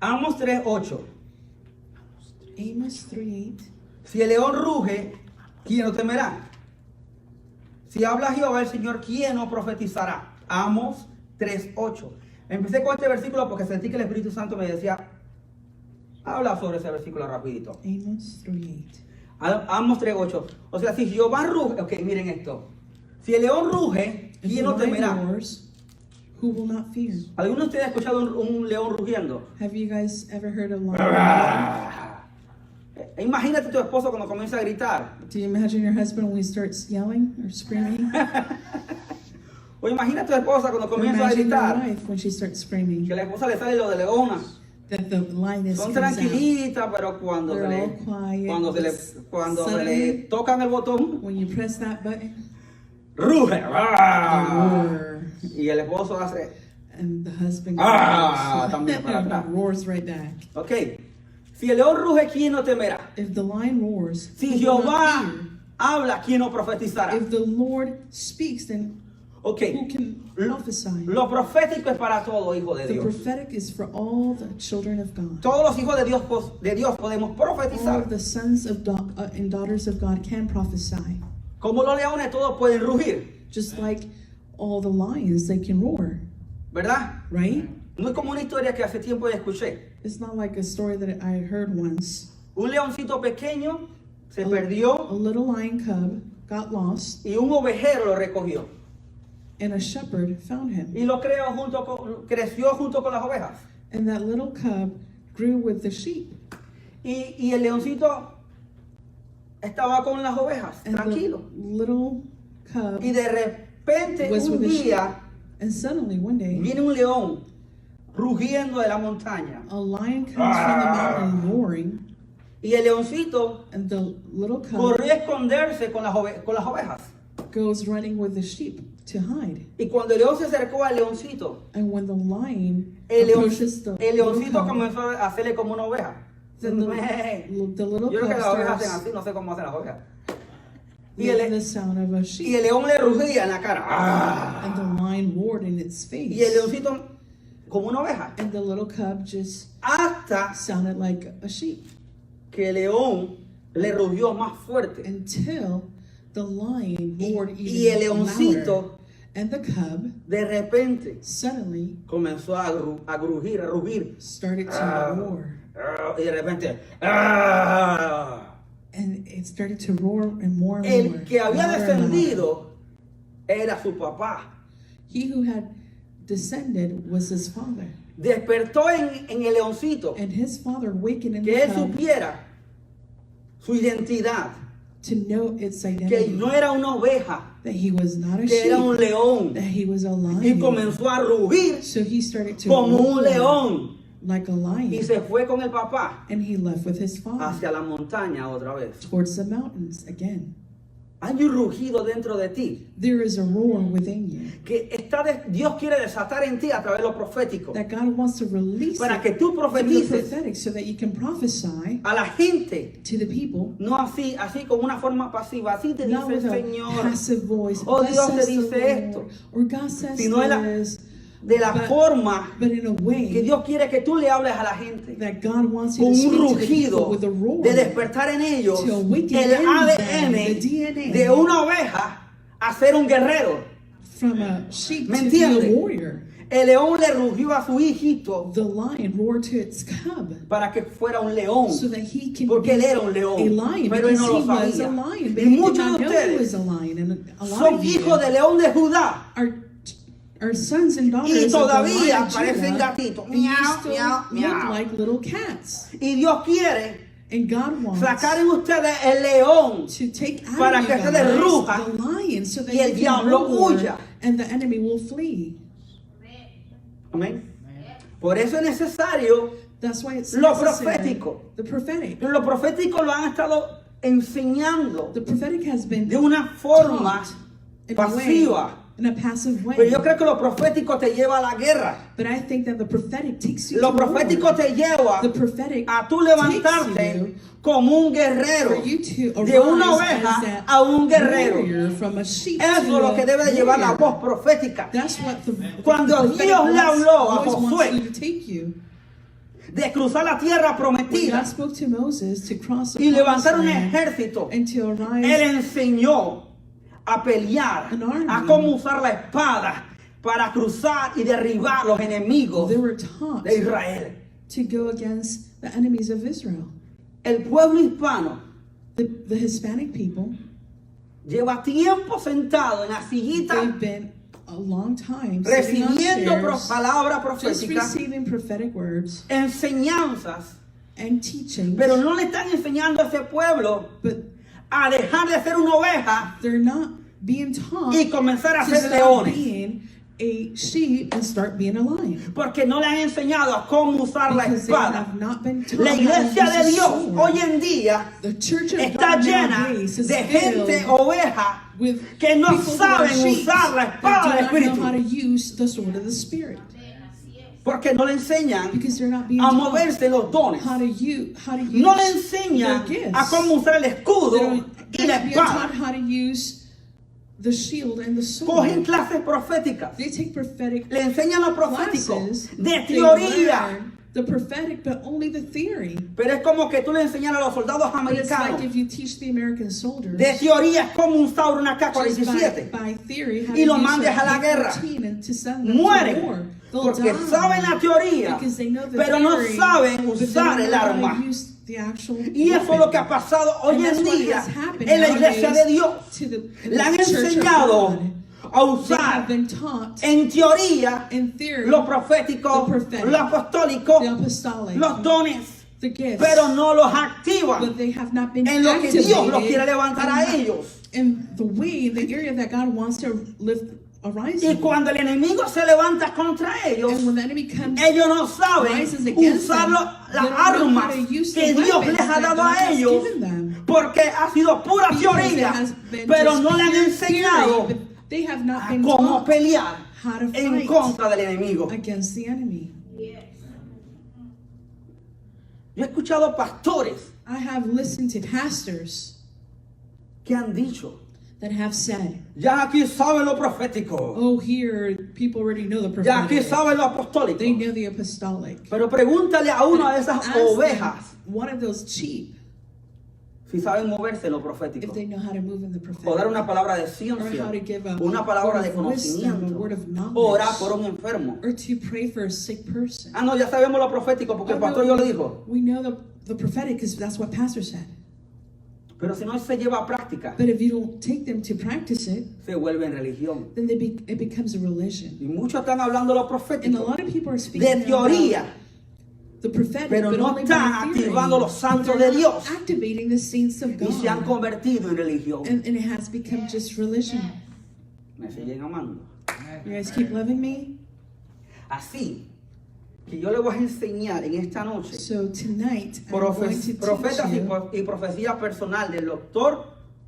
Amos 3:8. Amos 3:8. Si el león ruge, ¿quién no temerá? Si habla Jehová el Señor, ¿quién no profetizará? Amos 3:8. Empecé con este versículo porque sentí que el Espíritu Santo me decía, habla sobre ese versículo rapidito. Amos 3:8. Amos 3:8. O sea, si Jehová ruge, ok, miren esto. Si el león ruge, If ¿quién the no temerá? lion roars, who will not fear? ¿Alguno de ustedes ha escuchado un león rugiendo? Have you guys ever heard a lion roar? Imagínate tu esposo cuando comienza a gritar. Do you imagine your husband when he starts yelling or screaming? O imagina a tu esposa cuando Or comienza a imagine your gritar. wife when she starts screaming. Que la esposa le sale lo de leona. That the lioness Son comes out. tranquilitas, pero cuando They're se all le, quiet, cuando se le suddenly- tocan el botón, When you press that button, ruge. they ¡Ah! roar. Y el esposo hace, And the husband también para atrás. roars right back. ok. Si el león ruge, ¿quién no temerá? If the lion roars, Si who will not Jehová fear? habla, ¿quién no profetizará? If the Lord speaks, then Ok. who can prophesy? Lo profético es para todo hijo de The Dios. prophetic is for all the children of God. Todos los hijos de Dios podemos All profetizar. of the sons of and daughters of God can prophesy. Como los leones, todos pueden rugir, Just like all the lions, they can roar, ¿verdad? right? No es como una historia que hace tiempo escuché. It's not like a story that I heard once. Un leoncito pequeño se A perdió little lion cub got lost, y un ovejero lo recogió. and a shepherd found him. Y lo creció junto con las ovejas. And that little cub grew with the sheep. Y el leoncito estaba con las ovejas, And tranquilo. the little cub Y de repente was un with the sheep. día And suddenly one day, viene un león rugiendo de la montaña. a lion comes from the mountain roaring, Y el leoncito and the little cub corrió a esconderse con las ovejas. goes running with the sheep to hide. Y cuando el león se acercó al leoncito, And when the lion el approaches the little leoncito cub, comenzó a hacerle como una oveja. then the little Yo creo que cub las ovejas hacen starts así, no sé cómo hacen las ovejas. Y making the el, sound of a y sheep. el león le rugía en la cara. ¡Ah! And the lion roared in its Y el face. leoncito como una oveja. And the little cub just Hasta sounded like a sheep. que el león le rugió más fuerte. Until the lion roared Y el even leoncito louder. And the cub de repente suddenly comenzó a rugir. started to roar. Y de repente, ¡ah! And it started to roar and more and more. El que había louder and louder. descendido era su papá. He who had descended was his father. Despertó en el leoncito And his father wakened in que the él cub supiera su identidad, to know its que identity. no era una oveja, That he was not a que era un sheep. león. That he was a Y lion. comenzó a rugir So he started to como un roar león. like a Y lion. se fue con el papá And he left with his father hacia la montaña otra vez. towards the mountains again. Hay un rugido dentro de ti There is a roar within you que Dios quiere desatar en ti a través de lo profético that God wants to release para it que tú through the profetices prophetic so that you can prophesy a la gente, to the people, no así como una forma pasiva, así te not dice el with a Señor, passive voice. Oh, "Thus Dios te says the dice Lord," esto. or God says Sino this, de la forma but in a que way Dios quiere que tú le hables a la gente, that God wants you con to un speak to the people rugido with a roar, de despertar en ellos to awaken el in them ADN the DNA de una oveja a ser un guerrero. from a sheep ¿Me to be a entiende? warrior. El león le rugió a su hijito The lion roared to its cub para que fuera un león, so that he can porque él be era un a león, lion, pero él because no lo he was a sabía. lion, but Y he did muchos not de know he was ustedes a lion, and a lot son of you hijos de león de Judá are sons and y daughters of the todavía lion of parecen Judah, gatitos. and you Miau, still miau, look miau. like little cats. Y Dios quiere And God wants sacar en ustedes el león to take out para of que you se guys le ruja the lion so that y el you can diablo roar huya. and the enemy will flee. Amén. Por eso es necesario, That's why it's Lo necessary. profético. The prophetic. lo profético lo han estado enseñando The prophetic has been de una forma taught in a way, pasiva. in a passive way. Pero yo creo que lo profético te lleva a la guerra. But I think that the prophetic takes you Lo to war. profético te lleva The prophetic a tú takes levantarte you como un guerrero, for you to de una arise oveja as that a un guerrero. warrior from a sheep Eso es to lo a que debe de llevar la warrior. voz profética. That's what the Cuando prophetic Dios le voice habló a always Josué, wants you to take you. de cruzar la tierra When prometida God spoke to Moses to cross the y promised levantar un land ejército, and to Él arise enseñó a pelear, An army. a cómo usar la espada para cruzar y derribar los enemigos they were taught de Israel. to go against the enemies of Israel. El pueblo hispano The Hispanic people, lleva tiempo sentado en la sillita they've been a long time sitting on recibiendo chairs, palabra just profética, receiving prophetic words enseñanzas, and teaching, pero no le están enseñando a ese pueblo but a dejar de ser una oveja they're not being taught y comenzar a to ser stop leones. being a sheep and start being a lion. Porque no le han enseñado a cómo usar la Because they espada. have not been taught La how to iglesia use de a Dios sword. hoy en día The church of está God llena nowadays is de gente filled oveja with que no people who are saben sheep usar la that espada del do not know how to Espíritu. use the sword of the Spirit. Porque no le enseñan Because they're not being a taught moverse los dones. how to use No le enseñan their gifts. a cómo usar el They escudo don't, y they're la not being taught espada. how to use the shield and the Cogen sword. clases proféticas. They take prophetic Le enseñan lo profético classes. de They teoría. learn the prophetic, but only the theory. Pero es como que tú le enseñas a los soldados But it's like americanos. if you teach the American soldiers De teoría es como usar una just K-47. by theory how Y to lo use mandes a la guerra. K-14 and to send them to Mueren war. They'll porque die saben la teoría, because they know the pero no theory, saben but they usar don't el know how arma. to use the actual Y eso es lo que ha weapon. pasado hoy And en that's what día has happened en la iglesia de nowadays Dios. to the Le han Church of enseñado God. a They usar have been taught en teoría in theory lo profético, the prophetic, lo apostólico, the apostolic, los dones, the gifts, pero no los activan but they have not been en lo que Dios los quiere activated levantar a ellos. in the way, the area that God wants to arise Y in. cuando el enemigo se levanta contra ellos, And when the enemy comes, ellos no saben rises against usar them, las they don't know how armas to use que the Dios weapons les ha that dado God a has ellos, given them. porque ha sido pura Because teoría, it has been pero just no le han pure enseñado theory, but they have not a been cómo taught pelear how to en fight contra del enemigo. against the enemy. Yo he escuchado pastores I have listened to pastors que han dicho, that have said, ya aquí saben lo profético, oh, here, people already know the ya aquí prophetic. saben lo apostólico. They know the apostolic. Pero pregúntale a una de esas Ask them, ovejas one of those sheep, si saben moverse en lo profético. if they know how to move in the prophetic. O dar una palabra de Or ciencia, how to give a una palabra de word of wisdom, a conocimiento, word of knowledge. orar por un enfermo. Or to pray for a sick person. Ah, no, ya sabemos lo profético porque el Oh, no, pastor yo lo dijo. we know the prophetic because that's what pastor said. Pero si no se lleva a práctica, But if you don't take them to practice it, se vuelve en religión. then it becomes a religion. Y muchos están hablando de lo And a profético, lot of people are speaking de teoría, about the prophetic, pero but no only están by theory. activando los But santos they're de not Dios activating the saints of y se han God. convertido en religión. And it has become just religion. Me siguen amando. You guys keep loving me? Así que yo le voy a enseñar en esta noche So tonight, I'm going to profetas teach you y profecía personal del doctor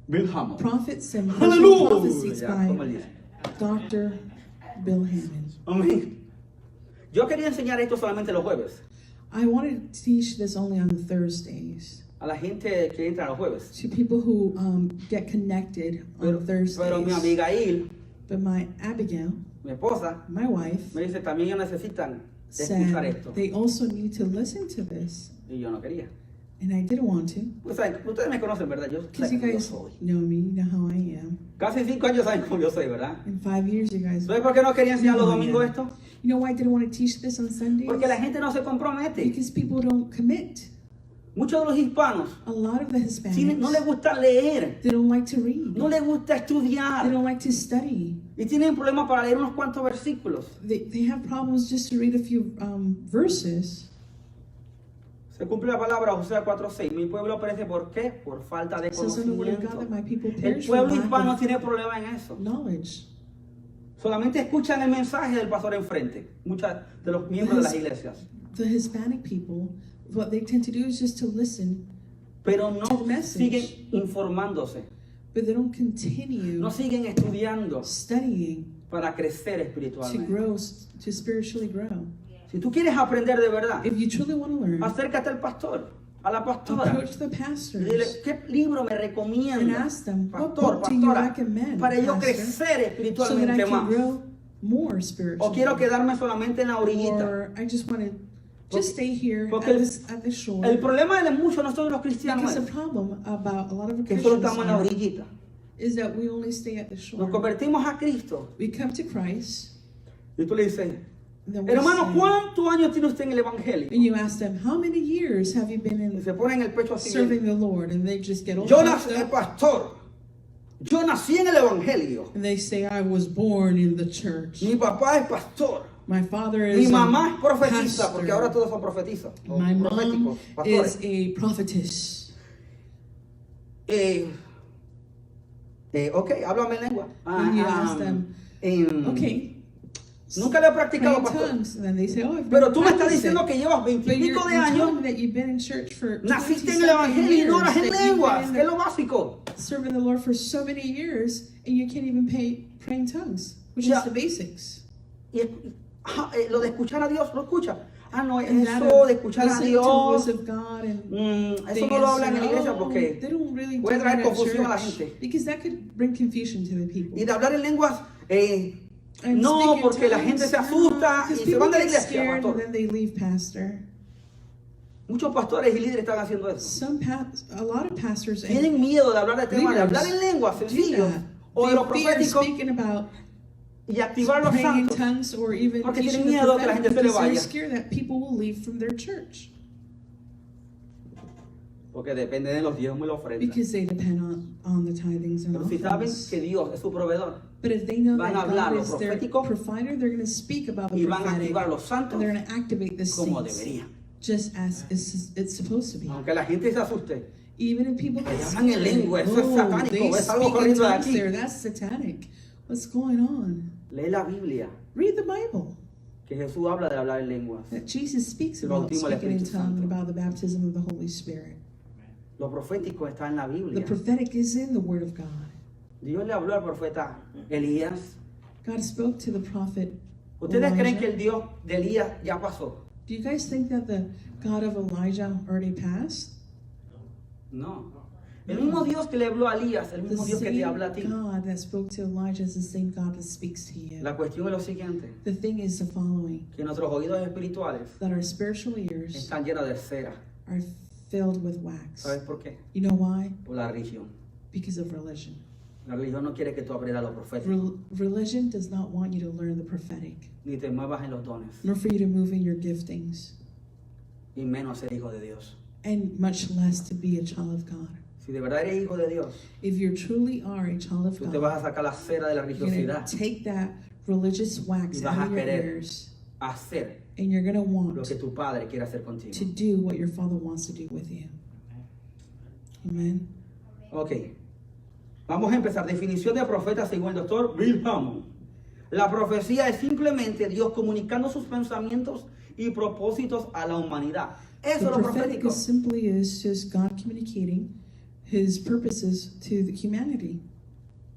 Bill Hammond. prophets and personal prophecies Aleluya, como él by dice. Dr. Bill Hammond. Amén. Yo quería enseñar esto solamente los jueves. I wanted to teach this only on Thursdays A la gente que entra los jueves. to people who get connected on Thursdays. Pero mi Abigail, But my Abigail, mi esposa, my wife, me dice también ellos necesitan de escuchar said esto. they also need to listen to this. Y yo no quería. And I didn't want to. Ustedes me conocen, ¿verdad? Yo Because sé you cómo yo guys soy. know me, you know how I am. Casi 5 años saben cómo yo soy, ¿verdad? In 5 years, you guys. ¿Sabes por qué no quería enseñar los know domingos I am. esto? You know why I didn't want to teach this on Sundays? Porque la gente no se compromete. Because people don't commit. Muchos de los hispanos A lot of the no les Hispanics, gusta leer, they don't like to read. no les gusta They estudiar don't like to study. y tienen problemas para leer unos cuantos versículos. They have problems just to read a few verses. Se cumple la palabra Josué 4:6. Mi pueblo perece, ¿por qué? Por falta de It says in the word of God conocimiento. that my people El perish for pueblo hispano lack tiene problema en eso. of knowledge. Solamente escuchan el mensaje del pastor enfrente. Muchos de los miembros de las iglesias. The Hispanic people, what they tend to do is just to listen, Pero To no the message. siguen informándose. but they don't continue No siguen estudiando studying para crecer to espiritualmente. grow, to spiritually grow. Si tú quieres aprender de verdad, If you truly want to learn, acércate al pastor, a la pastora. approach the Y dile, pastors ¿qué libro me and recomienda? ask them, what Pastor, book do you pastora, recommend, para yo pastor, crecer so that I espiritualmente can más. grow more O spiritually? quiero quedarme solamente en la orillita. Or I just want to Just stay here Porque at the shore. el problema de muchos de nosotros los cristianos Because es the problem about a lot of que solo Christians estamos en la here orillita. is that we only stay at the Nos shore. convertimos a Cristo We come to Christ, y tú le dices, then we hermano, say, ¿cuántos años tiene usted en el Evangelio? and you ask them, how many years have you been Y in se ponen el pecho así. serving the Lord? And they just get all Yo puffed nací, up, pastor. Yo nací en el Evangelio. and they say, I was born in the church. Mi papá es pastor. My father Mi is mamá es a profetisa, porque ahora pastor. todos son profetizas. O My proféticos, mom pastores. is a prophetess. Ok, háblame en lengua. And you ask them, okay, Nunca lo he pray practicado, in pastor. tongues. And then they say, oh, I've Pero been tú me estás practicing. diciendo que llevas But veintipico de you're años, telling me that you've been in church for naciste en 20-something el Evangelio y no years, oras en that you've lenguas, been que es lo básico. serving the Lord for so many years, and you can't even pray in tongues, which Yeah. is the basics. Lo de escuchar a Dios, lo escucha. Ah, no, And that eso of de escuchar a listening to the voice Dios, of God and eso things, no lo hablan en la and, iglesia oh, porque they don't really puede do traer that at confusión a la church, gente. because that could bring confusion to the people. Y de hablar en lenguas, And no, speak in porque la tongues, gente se no, asusta because y se people van de la get iglesia, scared pastor. and then they leave, pastor. Muchos pastores y líderes están haciendo eso. A lot of pastors Tienen miedo de hablar de temas, de hablar en lenguas do sencillos that. o de lo They fear profético speaking about y activar a los praying in santos. tongues or even Porque teaching tienen the miedo que la prophetic gente se le because they're vaya. scared that people will leave from their church Porque depende de los diezmos y la ofrenda. because they depend on the tithings and Pero si saben offerings. que Dios es su proveedor But if they know van that a hablar God lo is their profético provider, they're going to speak about the y van a prophetic activar a los santos and they're going to activate the como saints debería. just as it's supposed to be. Aunque la gente se asuste, Even if people que get hablan en scared, lengua, eso es satánico, they es algo speak in corriendo de tongues aquí. there. That's satanic. What's going on? lee la Biblia, Read the Bible. que Jesús habla de hablar en lenguas. That Jesus speaks El about bautismo del speaking in Espíritu tongues, Santo. about the baptism of the Holy Spirit. Lo profético está en la The Biblia. prophetic is in the Word of God. Dios le habló al profeta Elías. God spoke to the prophet ¿Ustedes creen que Elijah. el Dios de Elías ya pasó? Do you guys think that the God of Elijah already passed? No. El mismo Dios que le habló a Elías, el The mismo Dios que te habla a ti. same God that spoke to Elijah is the same God that speaks to you. La cuestión es lo siguiente, The thing is the following, que nuestros oídos espirituales that our spiritual ears están llenos de cera. are filled with wax. ¿Sabes por qué? You know why? Por la religión. Because of religion. La religión no quiere que tú aprendas lo profético, Religion does not want you to learn the prophetic, ni te muevas en los dones, nor for you to move in your giftings, y menos ser hijo de Dios. and much less to be a child of God. Si de verdad eres hijo de Dios, If you truly are a child of tú te vas God, a sacar la cera de la you're going religiosidad, to take that religious wax Y vas out a of your querer ears, hacer and you're going to lo want que tu padre quiere hacer contigo. to do what your Father wants to do with you. Amen. Ok. Vamos a empezar. Definición de profeta según el doctor Bill Hammond. La profecía es simplemente Dios comunicando sus pensamientos y propósitos a la humanidad. Eso The es lo prophetic profético. is simply is just God communicating His purposes to the humanity.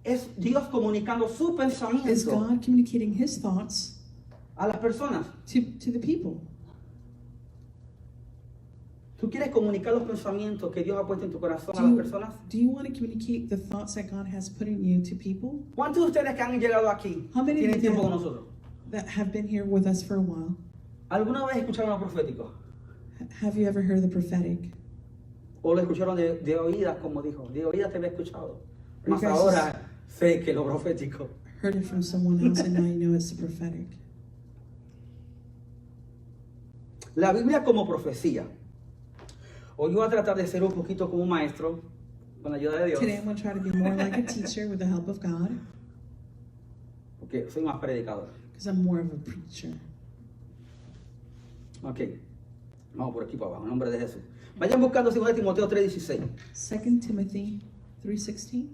Es Dios comunicando su Is pensamiento God communicating His thoughts a las personas. to the people? ¿Tú quieres comunicar los pensamientos que Dios ha puesto en tu corazón a Do las you, personas? do you want to communicate the thoughts that God has put in you to people ¿Cuántos de ustedes que han llegado aquí How many tienen of tiempo them- con nosotros? that have been here with us for a while? ¿Alguna vez escucharon lo profético? Have you ever heard the prophetic? ¿O lo escucharon de oídas, como dijo? De oídas te había escuchado. You Mas guys ahora sé que lo profético. Heard it from someone else and now you know it's the prophetic. La Biblia como profecía. Hoy voy a tratar de ser un poquito como un maestro, con la ayuda de Dios, Today I'm going to try to be more like a teacher with the help of God porque soy más predicador. because I'm more of a preacher. Ok, vamos por aquí para abajo, en nombre de Jesús. Vayan buscando 2 Timoteo 3:16. 2 Timothy 3:16.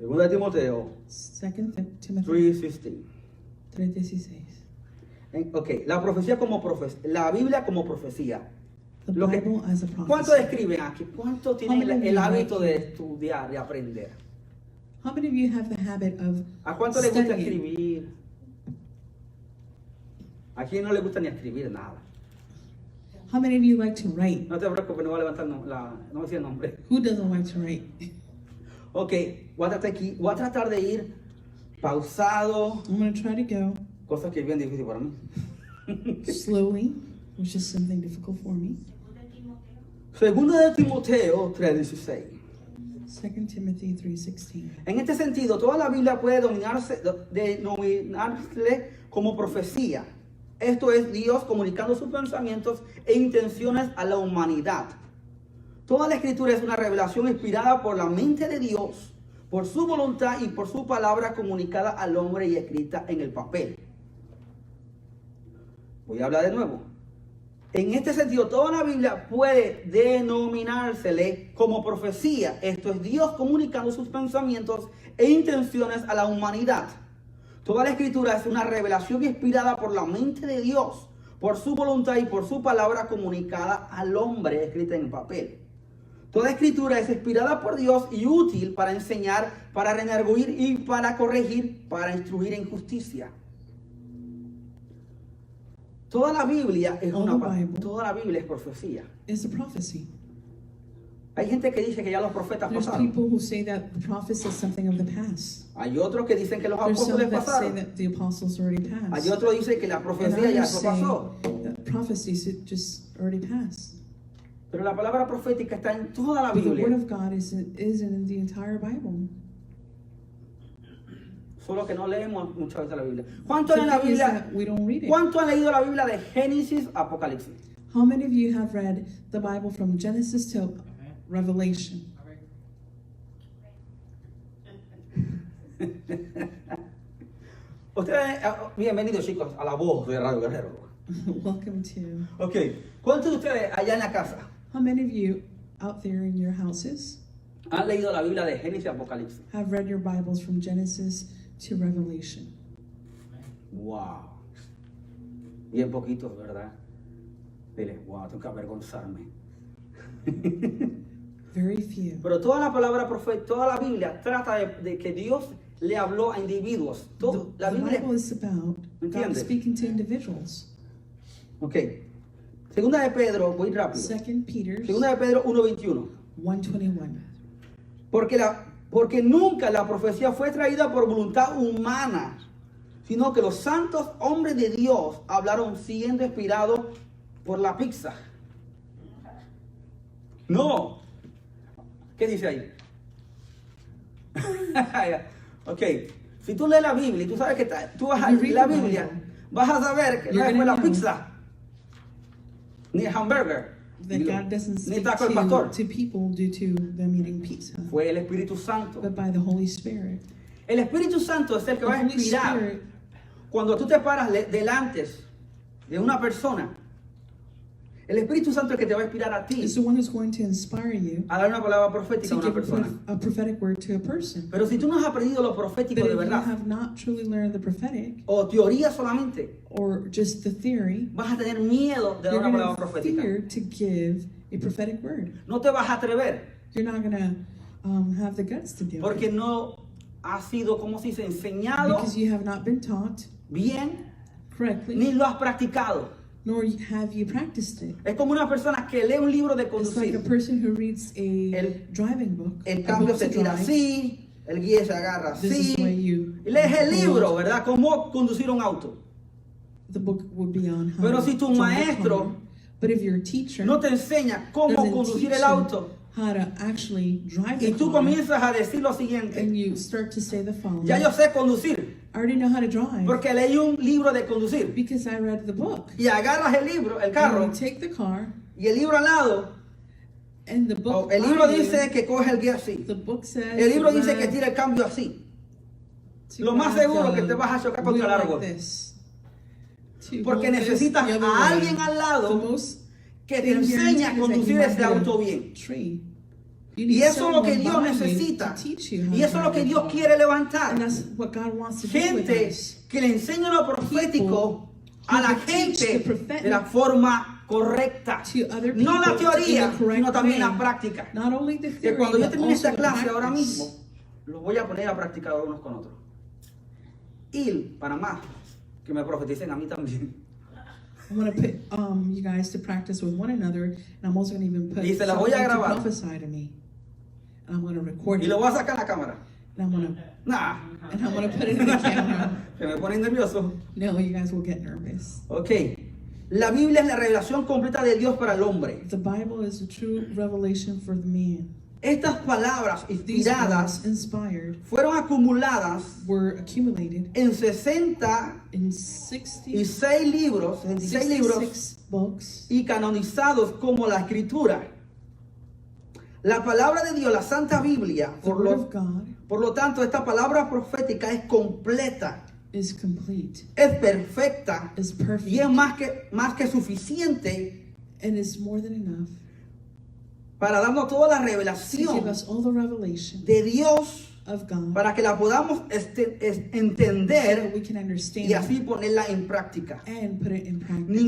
2 Timoteo 2 Timothy 3:16. 3:16. Ok, la profecía como la Biblia como profecía. The Lo que- Bible as a ¿Cuánto prophecy. escriben aquí? ¿Cuánto tienen How many of el you hábito like de it? estudiar, de aprender? How many of you have the habit of ¿A cuánto le gusta studying? escribir? ¿A quién no le gusta ni escribir nada? How many of you like to write? No te preocupes, no voy a levantar no voy a decir el nombre. Who doesn't like to write? Ok, voy a tratar de ir pausado, I'm going to try to go cosa que es bien difícil para mí. slowly. which is something difficult for me. Segunda de Timoteo 3:16. 2 Timothy 3:16. En este sentido, toda la Biblia puede denominarse como profecía. Esto es Dios comunicando sus pensamientos e intenciones a la humanidad. Toda la escritura es una revelación inspirada por la mente de Dios, por su voluntad y por su palabra comunicada al hombre y escrita en el papel. Voy a hablar de nuevo. En este sentido, toda la Biblia puede denominársele como profecía. Esto es Dios comunicando sus pensamientos e intenciones a la humanidad. Toda la escritura es una revelación inspirada por la mente de Dios, por su voluntad y por su palabra comunicada al hombre, escrita en papel. Toda escritura es inspirada por Dios y útil para enseñar, para redarguir y para corregir, para instruir en justicia. Toda la Biblia es toda la Biblia es profecía. It's a prophecy. Hay gente que dice que ya los profetas There's pasaron. people who say that the prophet is something of the past. Hay otros que dicen que los There's some apóstoles that say pasaron. that the apostles already passed. Hay otros que dicen que la And profecía ya others eso say pasó. that prophecies it just already passed. Pero la palabra profética está en toda la But the word Biblia. of God is in the entire Bible. Solo que no leemos muchas veces la Biblia. ¿Cuántos The en la thing is Biblia? that we don't read it. ¿Cuántos han leído la Biblia de Génesis a Apocalipsis? How many of you have read the Bible from Genesis to Revelation? Ustedes, bienvenidos chicos a la voz de Radio Guerrero. Welcome to. Ok, ¿cuántos de ustedes allá en la casa How many of you out there in your houses han leído la Biblia de Génesis a Apocalipsis? have read your Bibles from Genesis to Revelation? Wow. Bien poquitos, ¿verdad? Dile, wow, tengo que avergonzarme. Very few. Pero toda la palabra profeta, toda la Biblia trata de que Dios le habló a individuos. La The Biblia. Bible is about God ¿Entiendes? speaking to individuals. Ok. Segunda de Pedro, voy rápido. 2 Peter Segunda de Pedro 1:21. 1:21. Porque nunca la profecía fue traída por voluntad humana, sino que los santos hombres de Dios hablaron siendo inspirados por la pizza. No. ¿Qué dice ahí? Ok. Si tú lees la Biblia y tú sabes que tú vas a You leer read la the Biblia, Bible. vas a saber que no You're fue gonna la know pizza, ni el hamburger, That God doesn't ni speak taco el pastor. to people due to them eating pizza, Fue el Espíritu Santo. but by the Holy Spirit. El Espíritu Santo es el que The va a Holy inspirar. Spirit Cuando tú te paras delante de una persona, el Espíritu Santo es el que te va a inspirar a ti is the one who's going to inspire you a dar una palabra profética a to una give persona. a prophetic word to a person. Pero si tú no has aprendido lo profético But de if you verdad, have not truly learned the prophetic o teoría solamente, or just the theory, vas a tener miedo de dar you're una going palabra to profética. fear to give a prophetic word. No te vas a atrever, You're not going to have the guts to do porque it no has sido, como se dice, enseñado because you have not been taught bien, correctly, ni lo has practicado. nor have you practiced it. Es como una persona que lee un libro de It's like a conducir. person who reads a El- driving book. El a cambio book se to tira drive. así, el guía se agarra This is así. the way you Y lees el hold. libro, ¿verdad? Cómo conducir un auto. The book would be on how Pero to si tu drive a maestro car. But if your teacher no te enseña cómo doesn't conducir teach el you auto how to actually drive y the tú car, comienzas a decir lo siguiente, and you start to say the following, ya yo sé conducir I already know how to drive porque leí un libro de conducir. because I read the book. Y agarras el libro, el And carro, you take the car, y el libro al lado, and the book. o el libro by you, dice que coge el guía así. the book says. El libro to dice que grab- tira el cambio así. to Lo más grab seguro the que te vas a chocar contra el wheel árbol. like this, to Porque hold this necesitas the other a way. alguien al lado The most que te thing enseñe a guaranteed is that conducir you ese might auto be a bien. tree. You Y need eso es lo que someone Dios by you necesita. to teach you how Y to eso es lo que drive Dios the car. quiere levantar. And that's what God wants to do with Gente us. que le enseña lo profético a la who teach gente the prophetic de la forma correcta. to other No la people teoría, in the correct sino también la way. práctica. Not only the Que theory, cuando yo but termine also esta the clase ahora practice. mismo, los voy a poner a practicar unos con otros. Y para más, que me profeticen a mí también. I'm going to put you guys to practice with one another, and I'm also going to even put Y se la voy a someone to grabar. prophesy to me. And I'm going to record Y it. lo voy a sacar a la cámara. And I'm going to put it in the camera. Se me pone nervioso. No, you guys will get nervous. Ok. La Biblia es la revelación completa de Dios para el hombre. The Bible is a true revelation for the man. Estas palabras These inspiradas words inspired fueron acumuladas were accumulated en 66 in 66 libros, 66 libros books y canonizados como la Escritura. La palabra de Dios, la Santa Biblia, The Word of God por lo tanto, esta palabra profética es completa, is complete, es perfecta is perfect, y es más que suficiente and is more than enough para darnos toda la to give revelación us all the revelation de Dios of God para que la podamos so that entender we can understand y así ponerla en práctica. and put it in practice.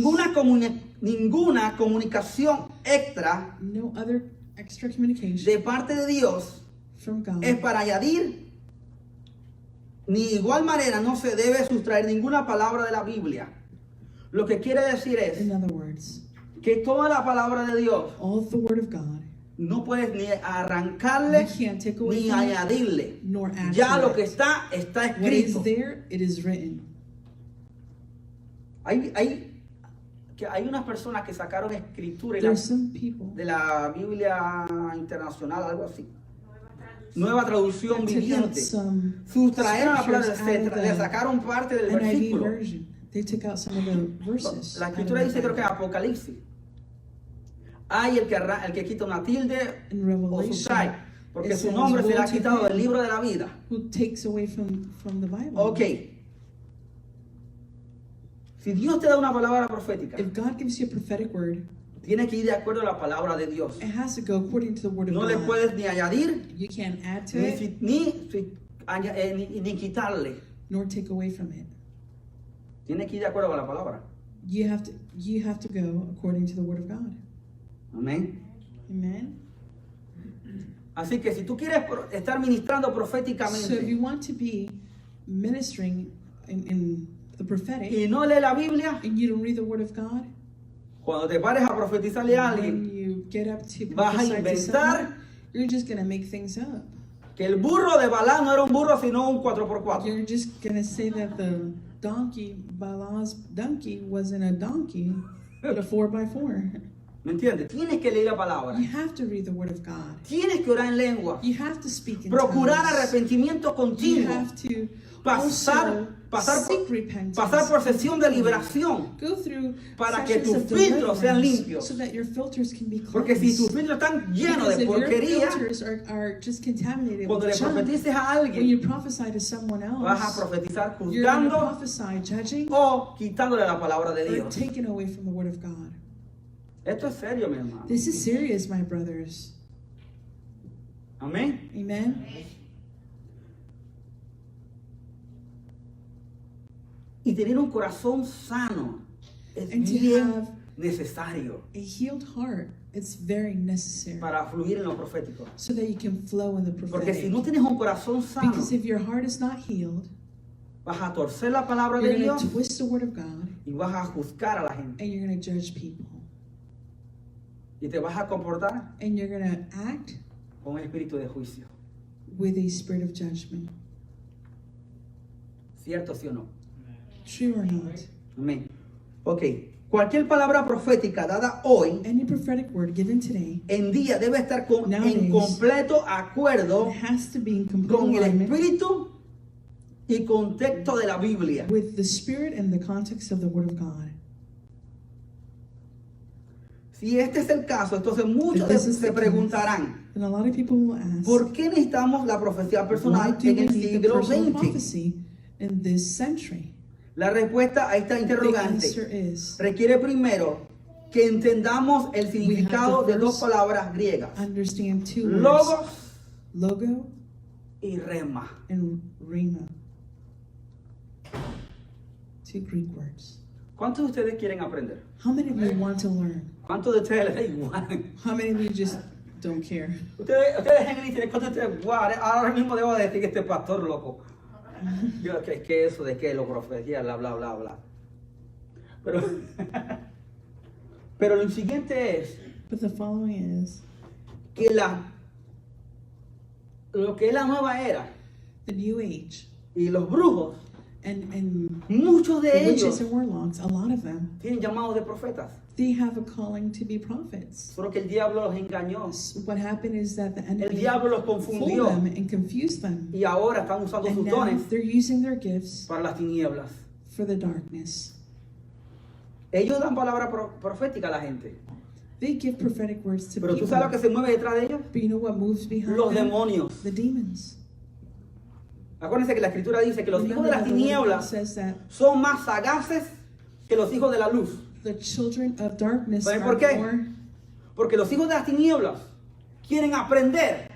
Ninguna comunicación extra No other extra communication de parte de Dios from God es para añadir, ni de igual manera no se debe sustraer ninguna palabra de la Biblia. Lo que quiere decir es in other words, que toda la palabra de Dios all of the Word of God, no puedes ni you arrancarle can't take away ni from it, añadirle. nor add Ya to lo it. que está What is escrito. there, it is written. Hay unas personas que sacaron escritura There's some people de la Biblia internacional, algo así. Nueva traducción that took out viviente. some Sustrajeron la palabra, scriptures out of le the sacaron parte del NIV versículo. version. They took out some of the verses. La out of escritura the dice, creo que Bible. Apocalipsis. Hay el que quita una tilde In o Revelation, sustrae, porque it su says, nombre "Woe será to quitado him del libro de la vida. who takes away from the Bible." Ok. Si Dios te da una palabra profética, If God gives you a prophetic word, tiene que ir de acuerdo a la palabra de Dios. it has to go according to the word of No le God. puedes ni añadir You can't add to ni, it ni quitarle. nor take away from it. Tiene que ir de acuerdo a la palabra. You have to go according to the word of God. Amén. Amen. Así que si tú quieres estar ministrando So if proféticamente you want to be ministering in the prophetic y no lees la Biblia, and you don't read the word of God, cuando te pares a profetizarle a when alguien you get up to vas a prophesy to inventar someone, you're just going to make things up. que el burro de Balaam no era un burro sino un 4x4. You're just going to say that the donkey, Balaam's donkey, wasn't a donkey, but a 4x4. ¿Me entiendes? Tienes que leer la palabra. You have to read the word of God. Tienes que orar en lengua. You have to speak in Procurar tongues. arrepentimiento You continuo. have to Pasar seek repentance. por sesión de liberación. Go through Para que sessions tus of filtros sean deliverance limpios. so that your filters can be Porque si tus cleansed. filtros están llenos Because de if your porquería, filters are just contaminated cuando le with junk, profetices a when you alguien, prophesy to someone vas a else, profetizar you're going to juzgando prophesy judging o quitándole la palabra de or Dios. taking away from the word of God. Esto es serio, mi hermano. This is serious, my brothers. Amén. Amen. Y tener un corazón sano es And to bien have necesario a healed heart, it's very necessary para fluir en lo profético. so that you can flow in the Porque si prophetic. no tienes un corazón sano, Because if your heart is not healed, vas a torcer la palabra you're de going Dios to twist the word of God y vas a juzgar a la gente. and you're going to judge people. Y te vas a comportar And you're going to act con un espíritu de juicio. with a spirit of judgment. ¿Cierto, sí o no? True or not? Amén. Ok. Cualquier palabra profética dada hoy Any prophetic word given today, en día debe estar en Nowadays, completo acuerdo it has to be in complete con el alignment espíritu y contexto de la Biblia. with the spirit and the context of the word of God. Si este es el caso, entonces muchos If this is se the preguntarán, And a lot of people will ask, ¿por qué necesitamos la profecía why personal do en we el need the siglo personal XX? prophecy in this century? La respuesta a esta The interrogante answer is, requiere primero que entendamos el significado to de dos first palabras griegas, understand two words, logos logo y rema. and rhema. Two Greek words. ¿Cuántos de ustedes quieren aprender? How many of you want to learn? ¿Cuántos de ustedes les da igual? How many of you just don't care? Ustedes en el internet, ¿cuántos de ustedes? Guau, ahora mismo debo decir que este pastor loco. Yo, que eso de que lo profecía, bla, bla, bla, bla. Pero lo siguiente es But the following is, que lo que es la nueva era the new age y los brujos And Muchos de the witches ellos and warlocks, a lot of them, tienen llamados de profetas. they have a calling to be prophets. Solo que el diablo los engañó. What happened is that the El enemy diablo los fooled confundió. them and confused them. Y ahora están usando And sus now dones they're using their gifts para las tinieblas. for the darkness. Ellos dan palabra profética a la gente. They give prophetic words to Pero tú people. sabes lo que se mueve detrás de ellos. But you know what moves behind Los them? demonios. The demons. Acuérdense que la escritura dice que los hijos Remember de las that the Word of God tinieblas says that son más sagaces que los hijos de la luz. the children of darkness ¿Saben are por qué? more Porque los hijos de las tinieblas quieren aprender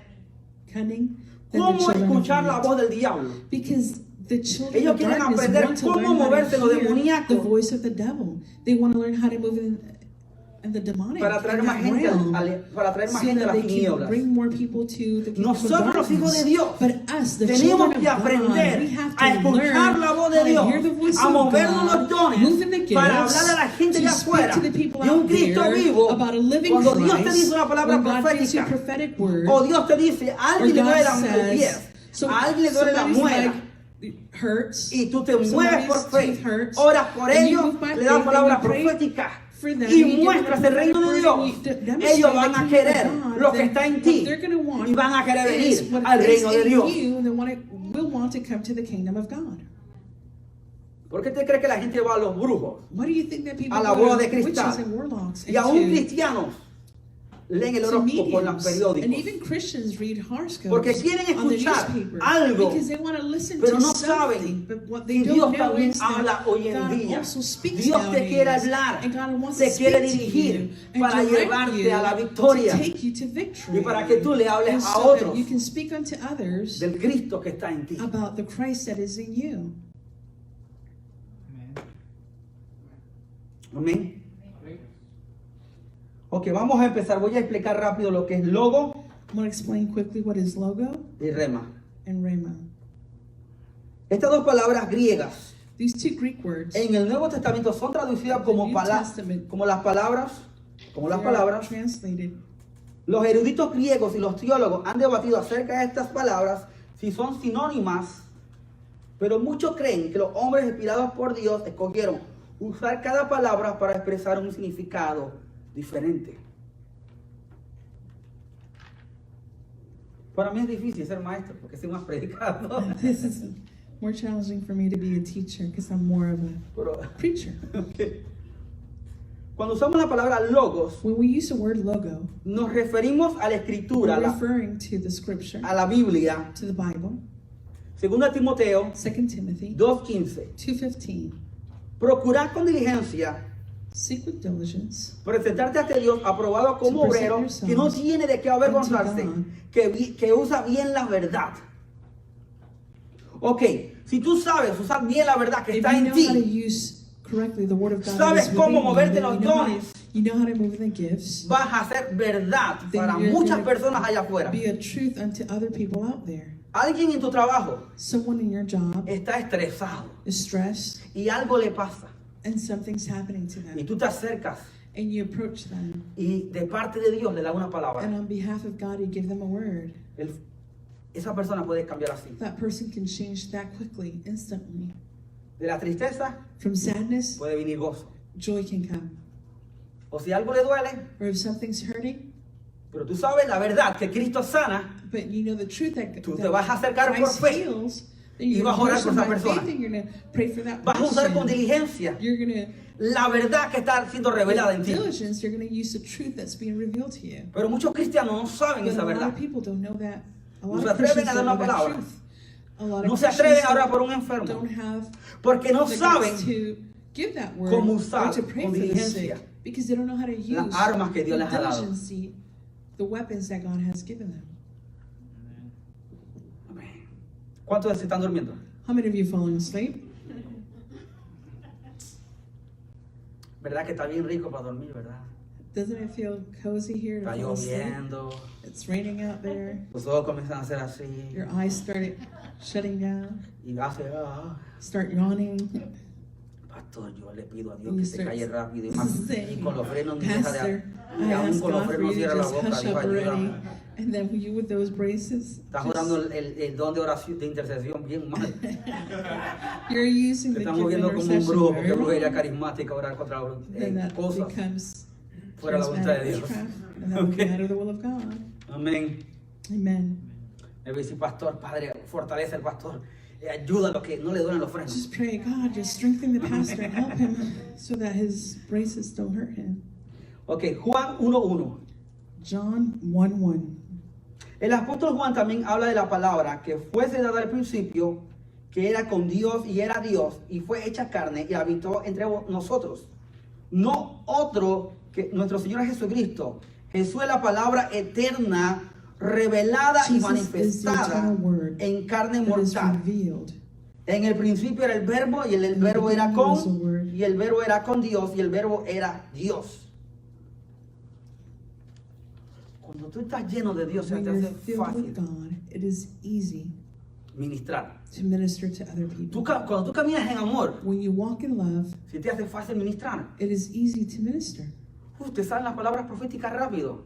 cunning than the cómo children of escuchar la light. voz del diablo. Because the children Ellos of quieren darkness aprender want to cómo learn how moverse en lo to hear demoníaco. the voice of the devil. They want to learn how to move in the demonic, Para in traer más that gente, realm, para traer más so gente a that las they can tinieblas. bring more people to the kingdom Nosotros, of los hijos de darkness. Dios, But us, the tenemos children que of God, aprender we have a to escuchar learn la voz de how to Dios, hear the voice a of movernos God, los dones move in the gifts, para hablar a la gente de to speak afuera to the people de un out Cristo there vivo. about a living Cuando Dios te Christ, dice una palabra when God gives you profética, prophetic word, o Dios te dice, a or alguien le God duele el pie, says, so a alguien le duele la somebody's muela, leg hurts, y tú te mueves por somebody's fe, tooth hurts, oras por and you ellos, move by le das faith, palabra and you pray profética for them, y and you give muestras them el reino de prophetic Dios. word, and you demonstrate Ellos van the a kingdom querer of God, lo que then está en what ti they're gonna want y van a querer is venir what al is reino de in Dios. you, and they will want to come to the kingdom of God. ¿Por qué te crees que la gente va a los brujos? What do you think that people A la go bola to de cristal. witches and warlocks Y aún and cristianos leen el to horóscopo en los mediums, periódicos. and even Christians read horoscopes Porque quieren on the escuchar newspaper algo, because they want to listen pero to no something, saben but what que they Dios don't know también is habla that hoy en God día. also speaks Dios te nowadays, quiere hablar, and God wants te to quiere speak to dirigir you and para direct llevarte you a la victoria to take you to victory, y para que tú le hables and a so otros that you can speak unto others del Cristo que está en ti. about the Christ that is in you. Amén. Ok, vamos a empezar. Voy a explicar rápido lo que es logo I'm going to explain quickly what is logo y rema. and rhema. Estas dos palabras griegas These two Greek words en el Nuevo Testamento son traducidas como, New Testament. como las palabras. translated. Los eruditos griegos y los teólogos han debatido acerca de estas palabras si son sinónimas, pero muchos creen que los hombres inspirados por Dios escogieron usar cada palabra para expresar un significado diferente. Para mí es difícil ser maestro porque soy más predicador. This is more challenging for me to be a teacher because I'm more of a Pero, preacher. okay. Cuando usamos la palabra logos, When we use the word logo, nos referimos a la escritura, we're referring to the scripture, a la Biblia. to the Bible, 2 Timoteo 2 Timothy 2:15. 2:15. Procurar con diligencia Seek with diligence presentarte ante Dios aprobado como To present obrero yourselves que no tiene de qué avergonzarse, unto God. que usa bien la verdad. Ok, si tú sabes usar bien la verdad que If está you en know how to ti, use correctly the word of God Sabes that is cómo within you, moverte then los you know how- dones. you know how to move in the gifts, vas a hacer verdad Then para you're muchas gonna personas allá afuera. be a truth unto other people out there. Alguien en tu trabajo Someone in your job está estresado is stressed y algo le pasa and something's happening to y them, tú te acercas and you approach them, y de parte de Dios le da una and palabra. on behalf of God you give them a word. Esa persona puede cambiar así. That person can change that quickly, instantly. De la tristeza From sadness, puede venir gozo. joy can come. O si algo le duele, Or if something's hurting, pero tú sabes la verdad que Cristo sana, but you know the truth that, Tú te that vas a acercar por Christ fe heals, then y you're vas a going orar to por esa by persona. faith and you're going to pray for that vas a usar con person. diligencia You're going to la verdad que está siendo revelada en ti. diligence, you're going to use the truth that's being revealed to you. Pero muchos cristianos no saben But esa a lot verdad. of people don't know that. A No lot se of atreven Christians a dar don't know una that palabra. truth. A lot No of se atreven a orar Christians por un don't enfermo have porque no the saben guts to give that word cómo or usar to pray con for the diligencia sick because they don't know how to use las armas que Dios with les ha dado. diligence the weapons that God has given them. Amén. ¿Cuántos se están durmiendo? How many of you falling asleep? ¿Verdad que está bien rico para dormir, verdad? Doesn't it feel cozy here to Está fall asleep? lloviendo, It's raining out there. los ojos comienzan a hacer así Your eyes started shutting down. y hace, Start yawning. pastor, yo le pido a Dios And que you se start calle rápido y con los frenos ni deja Pastor, I Y aún asked con los God for frenos you to cierra la just boca. hush Dios, up already. ayúdame. And then you with those braces, Estás just- orando el don de oración, de intercesión bien mal. you're using Te the gift estamos of viendo como un intercession brujo, very porque brujería wrong. carismática, orar contra Then that cosas becomes fuera de la voluntad de charismatic Dios. witchcraft, and that would be Okay. out of the will of God. Amén. Amen. Me dice, pastor, padre, fortalece al pastor. Ayuda a los que no le duelen los frenos. Just pray, God, just strengthen the pastor and help him so that his braces don't hurt him. Ok, Juan 1:1. John 1:1. El apóstol Juan también habla de la palabra que fuese dada al principio, que era con Dios y era Dios, y fue hecha carne y habitó entre nosotros. No otro que nuestro Señor Jesucristo. Jesús es la palabra eterna, revelada y Jesus is the manifestada eternal word en carne that is mortal. revealed. En el principio era el verbo, y el the verbo era beginning was the con, Word. y el verbo era con Dios, y el verbo era Dios. Cuando tú estás lleno de Dios, se When te you're hace filled with fácil God, it is easy ministrar. to minister to other people. Cuando tú caminas en amor, When you walk in love, si te hace fácil ministrar, it is easy to minister. te salen las palabras proféticas rápido.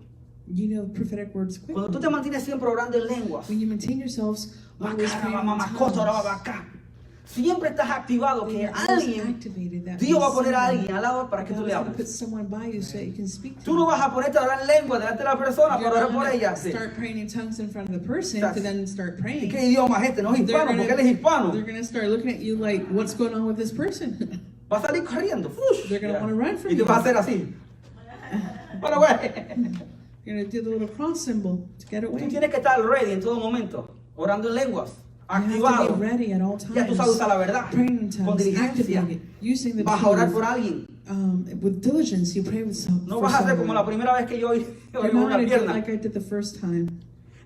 You know prophetic words Cuando tú quickly. te mantienes siempre orando en lenguas, When you maintain yourselves always praying in tongues, siempre estás activado when que you're always alguien, activated, that Dios va a means poner a someone- alguien al lado para que tú God le is going to put hables. someone by you so that you can speak to Tú no them. vas a ponerte a orar en lengua delante de la persona You're para orar not por ella. gonna Sí. start praying in tongues in front of the person That's- to then start ¿Y praying. qué idioma es este? No es They're hispano, porque él es hispano. They're gonna start looking at you like, what's going on with this person? Va a salir corriendo. Fush. They're gonna wanna run from Y tú you. vas a hacer así. Bueno, güey. You're gonna do the little cross symbol to get Tú away. tienes que estar ready en todo momento, orando en lenguas, You have to activado. be ready at all Ya tú sabes usar la times. verdad, Praying in con tongues, diligencia. activated, using the Vas a orar por truth. alguien. With diligence, you pray with some. No for vas a hacer como la someone. primera vez que yo oré You're por not una gonna do it pierna. like I did the first time.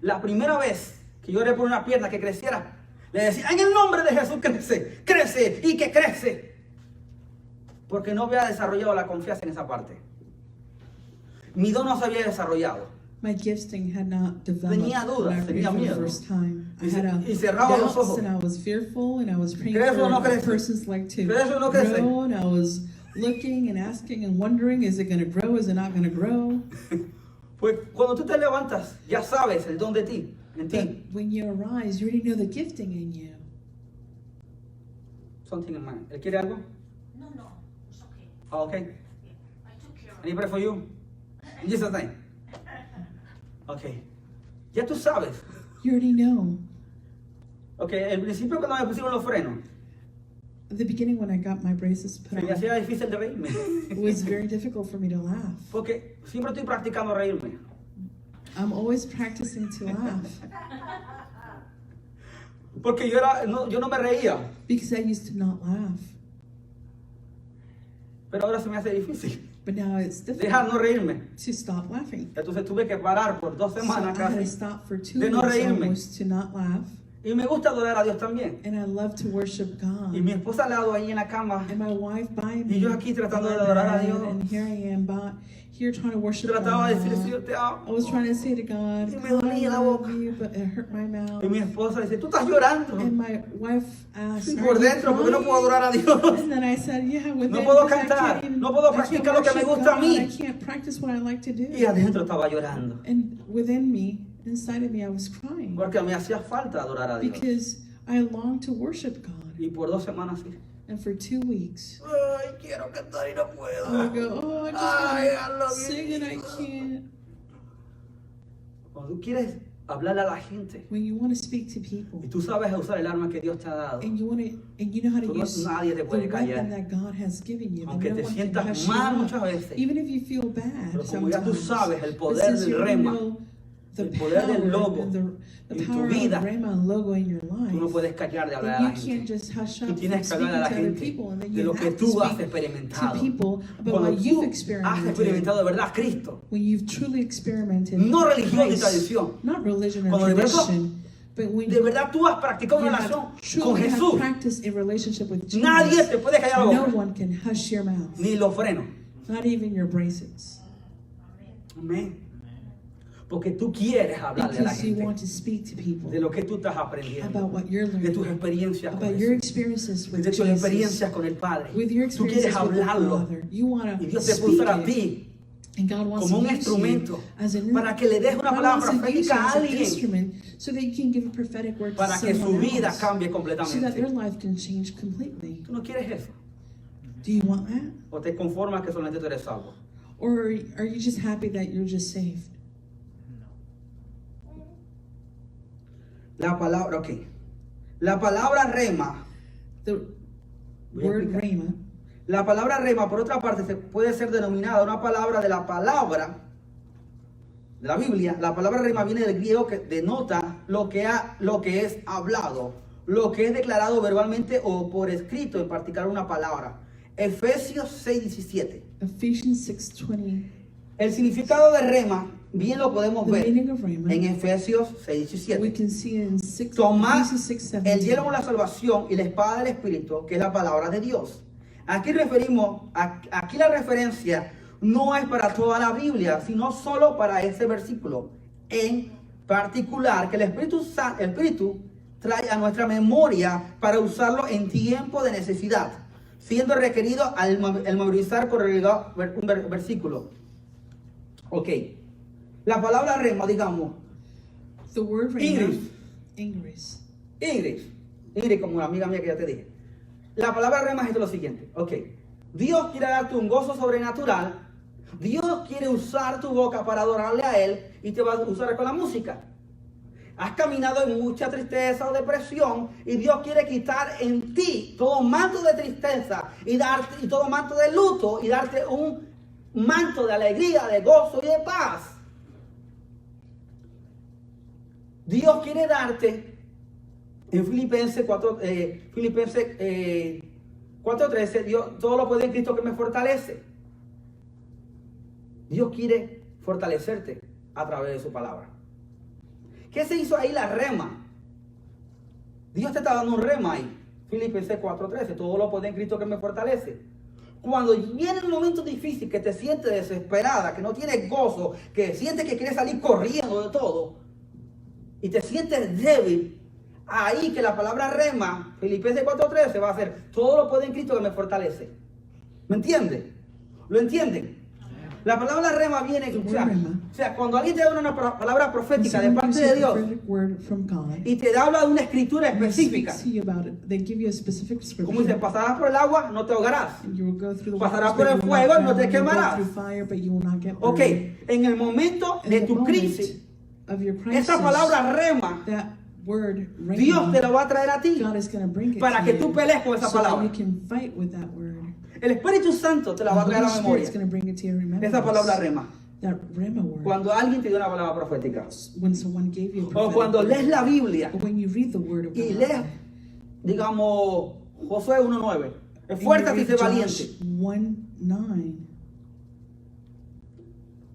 La primera vez que yo oré por una pierna que creciera, le decía, en el nombre de Jesús crece, crece y que crece. Porque no había desarrollado la confianza en esa parte. Mi don no se había desarrollado. My gifting had not developed Tenía dudas, when I prayed tenía for the miedo. first time. I Y had y cerraba los doubts ojos. and I was fearful and I was praying ¿Crece o no for crece? persons like to ¿Crece o no crece? grow and I was looking and asking and wondering, is it going to grow? Is it not going to grow? Pues cuando tú te levantas, ya sabes el don de ti, en But ti. when you arise, you already know the gifting in you. Something in mind. ¿Él quiere algo? No, it's okay. Ah, okay. I took care of Any pray for you? In Jesus' name. Ok. Ya tú sabes. You already know. Ok, el principio cuando me pusieron los frenos, At the beginning, when I got my braces put se me on, hacía difícil de reírme. it was very difficult for me to laugh. Porque siempre estoy practicando reírme. I'm always practicing to laugh Porque yo no me reía. because I used to not laugh. Pero ahora se me hace difícil But now it's dejar difficult no reírme. to stop laughing. Entonces tuve que parar por 2 So semanas I had to casi. stop for 2 de no weeks reírme. almost to not laugh. Y me gusta adorar a Dios también. And I love to worship God. Y mi esposa al lado ahí en la cama, And my wife by me. Y yo aquí tratando de by adorar a bed, Dios. And here I am, here trying to worship trataba de decirle, God. Señor, te amo. I was trying to say to God, Y me God, I dolía la love boca. you, but it hurt my mouth. Y mi esposa dice, tú estás llorando. And my wife asked, Sí, "Are por you dentro, porque no puedo adorar a crying?" Dios. And then I said, yeah, within, No puedo because I cantar, can't even- no puedo I can't practicar lo que me worship gusta a God, mí. I can't practice what I like to do. Y adentro estaba llorando. And within me, inside of me, I was crying Porque me hacía falta adorar a Dios. because I longed to worship God. Y por 2 semanas sí. And for 2 weeks, Ay, quiero cantar y no I puedo. would go, oh, I just Ay, want hazlo to sing and I bien. can't. Cuando tú quieres hablarle a la gente When you want to speak to people y tú sabes usar el arma que Dios te ha dado, and you want to, and you know how to Tú no- use nadie te the puede callar. weapon that God has given you, then aunque no te one can sientas hush you mal up. muchas veces, Even if you feel bad pero como ya tú sometimes, sabes el but poder since del you rema, know the el poder del power logo and the en tu power vida, of Rhema and logo in your life, tú no puedes callar de hablar a then la you can't gente. just hush Tú up tienes from que hablar a la speaking to other gente people, and then de you lo have que to tú has speak experimentado. to people about Cuando what you've tú has experimented. experimentado de verdad a Cristo, When you've truly experimented no religión ni Christ, tradición. not religion or Cuando de verdad- tradition, but when De verdad tú has practicado you una have relación con truly have Jesús. practiced a relationship with Jesus, Nadie te puede callar la no boca, one can hush your mouth, ni los frenos. not even your braces, Amén. Porque tú quieres hablarle a la because you gente want to speak to people de lo que tú estás aprendiendo, about what you're de tus learning, experiencias con about your Jesús, experiences with de tus Jesus, experiencias con el Padre. with your Tú quieres experiences with the hablarlo Father. You want y to Dios te puede speak usar a it, ti And God wants como un to use you instrumento as an para que le des una God palabra wants to use you profética a as an alguien, instrument so that you can give a prophetic word to para que su someone vida else, cambie so that completamente. their life can change completely. ¿Tú no quieres eso? Do you want that? ¿O te conformas que solamente tú eres salvo? Or are you just happy that you're just saved? La palabra, ok. La palabra rema, The voy a word explicar. rhema, La palabra rema, por otra parte, se puede ser denominada una palabra de la palabra de la Biblia. La palabra rema viene del griego que denota lo que es hablado, lo que es declarado verbalmente o por escrito, en particular una palabra. Efesios 6:17. Ephesians 6:20. El significado de rema, bien lo podemos The ver meaning of rhema, en Efesios we 6:17. can see in Tomad Ephesians el yelmo 6:17. de la salvación y la espada del Espíritu, que es la palabra de Dios. Aquí la referencia no es para toda la Biblia, sino solo para ese versículo en particular, que el Espíritu trae a nuestra memoria para usarlo en tiempo de necesidad, siendo requerido el memorizar por un versículo. Ok, la palabra rema, digamos, The word rhema, Ingrid. Ingrid. Ingrid, como una amiga mía que ya te dije. La palabra rema es lo siguiente. Ok. Dios quiere darte un gozo sobrenatural. Dios quiere usar tu boca para adorarle a Él y te va a usar con la música. Has caminado en mucha tristeza o depresión y Dios quiere quitar en ti todo manto de tristeza y todo manto de luto y darte un manto de alegría, de gozo y de paz. Dios quiere darte en Filipenses 4:13, Dios todo lo puede en Cristo que me fortalece. Dios quiere fortalecerte a través de su palabra. ¿Qué se hizo ahí? La rema. Dios te está dando un rema ahí. Filipenses 4:13, todo lo puede en Cristo que me fortalece. Cuando viene un momento difícil, que te sientes desesperada, que no tienes gozo, que sientes que quieres salir corriendo de todo y te sientes débil, ahí que la palabra rema, Filipenses 4:13, va a ser todo lo puede en Cristo que me fortalece. ¿Me entienden? ¿Lo entienden? La palabra rema viene, o sea, cuando alguien te da una palabra profética de parte de Dios y te habla de una escritura específica, como dice, pasarás por el agua, no te ahogarás. Pasarás por el fuego y no te quemarás. Ok, en el momento de tu crisis, esa palabra rema, Dios te la va a traer a ti para que tú pelees con esa palabra. El Espíritu Santo te la va a traer a la memoria. Esa palabra rema. Cuando alguien te dio una palabra profética. O cuando lees la Biblia y lees, digamos, Josué 1:9. Esfuérzate y sé valiente.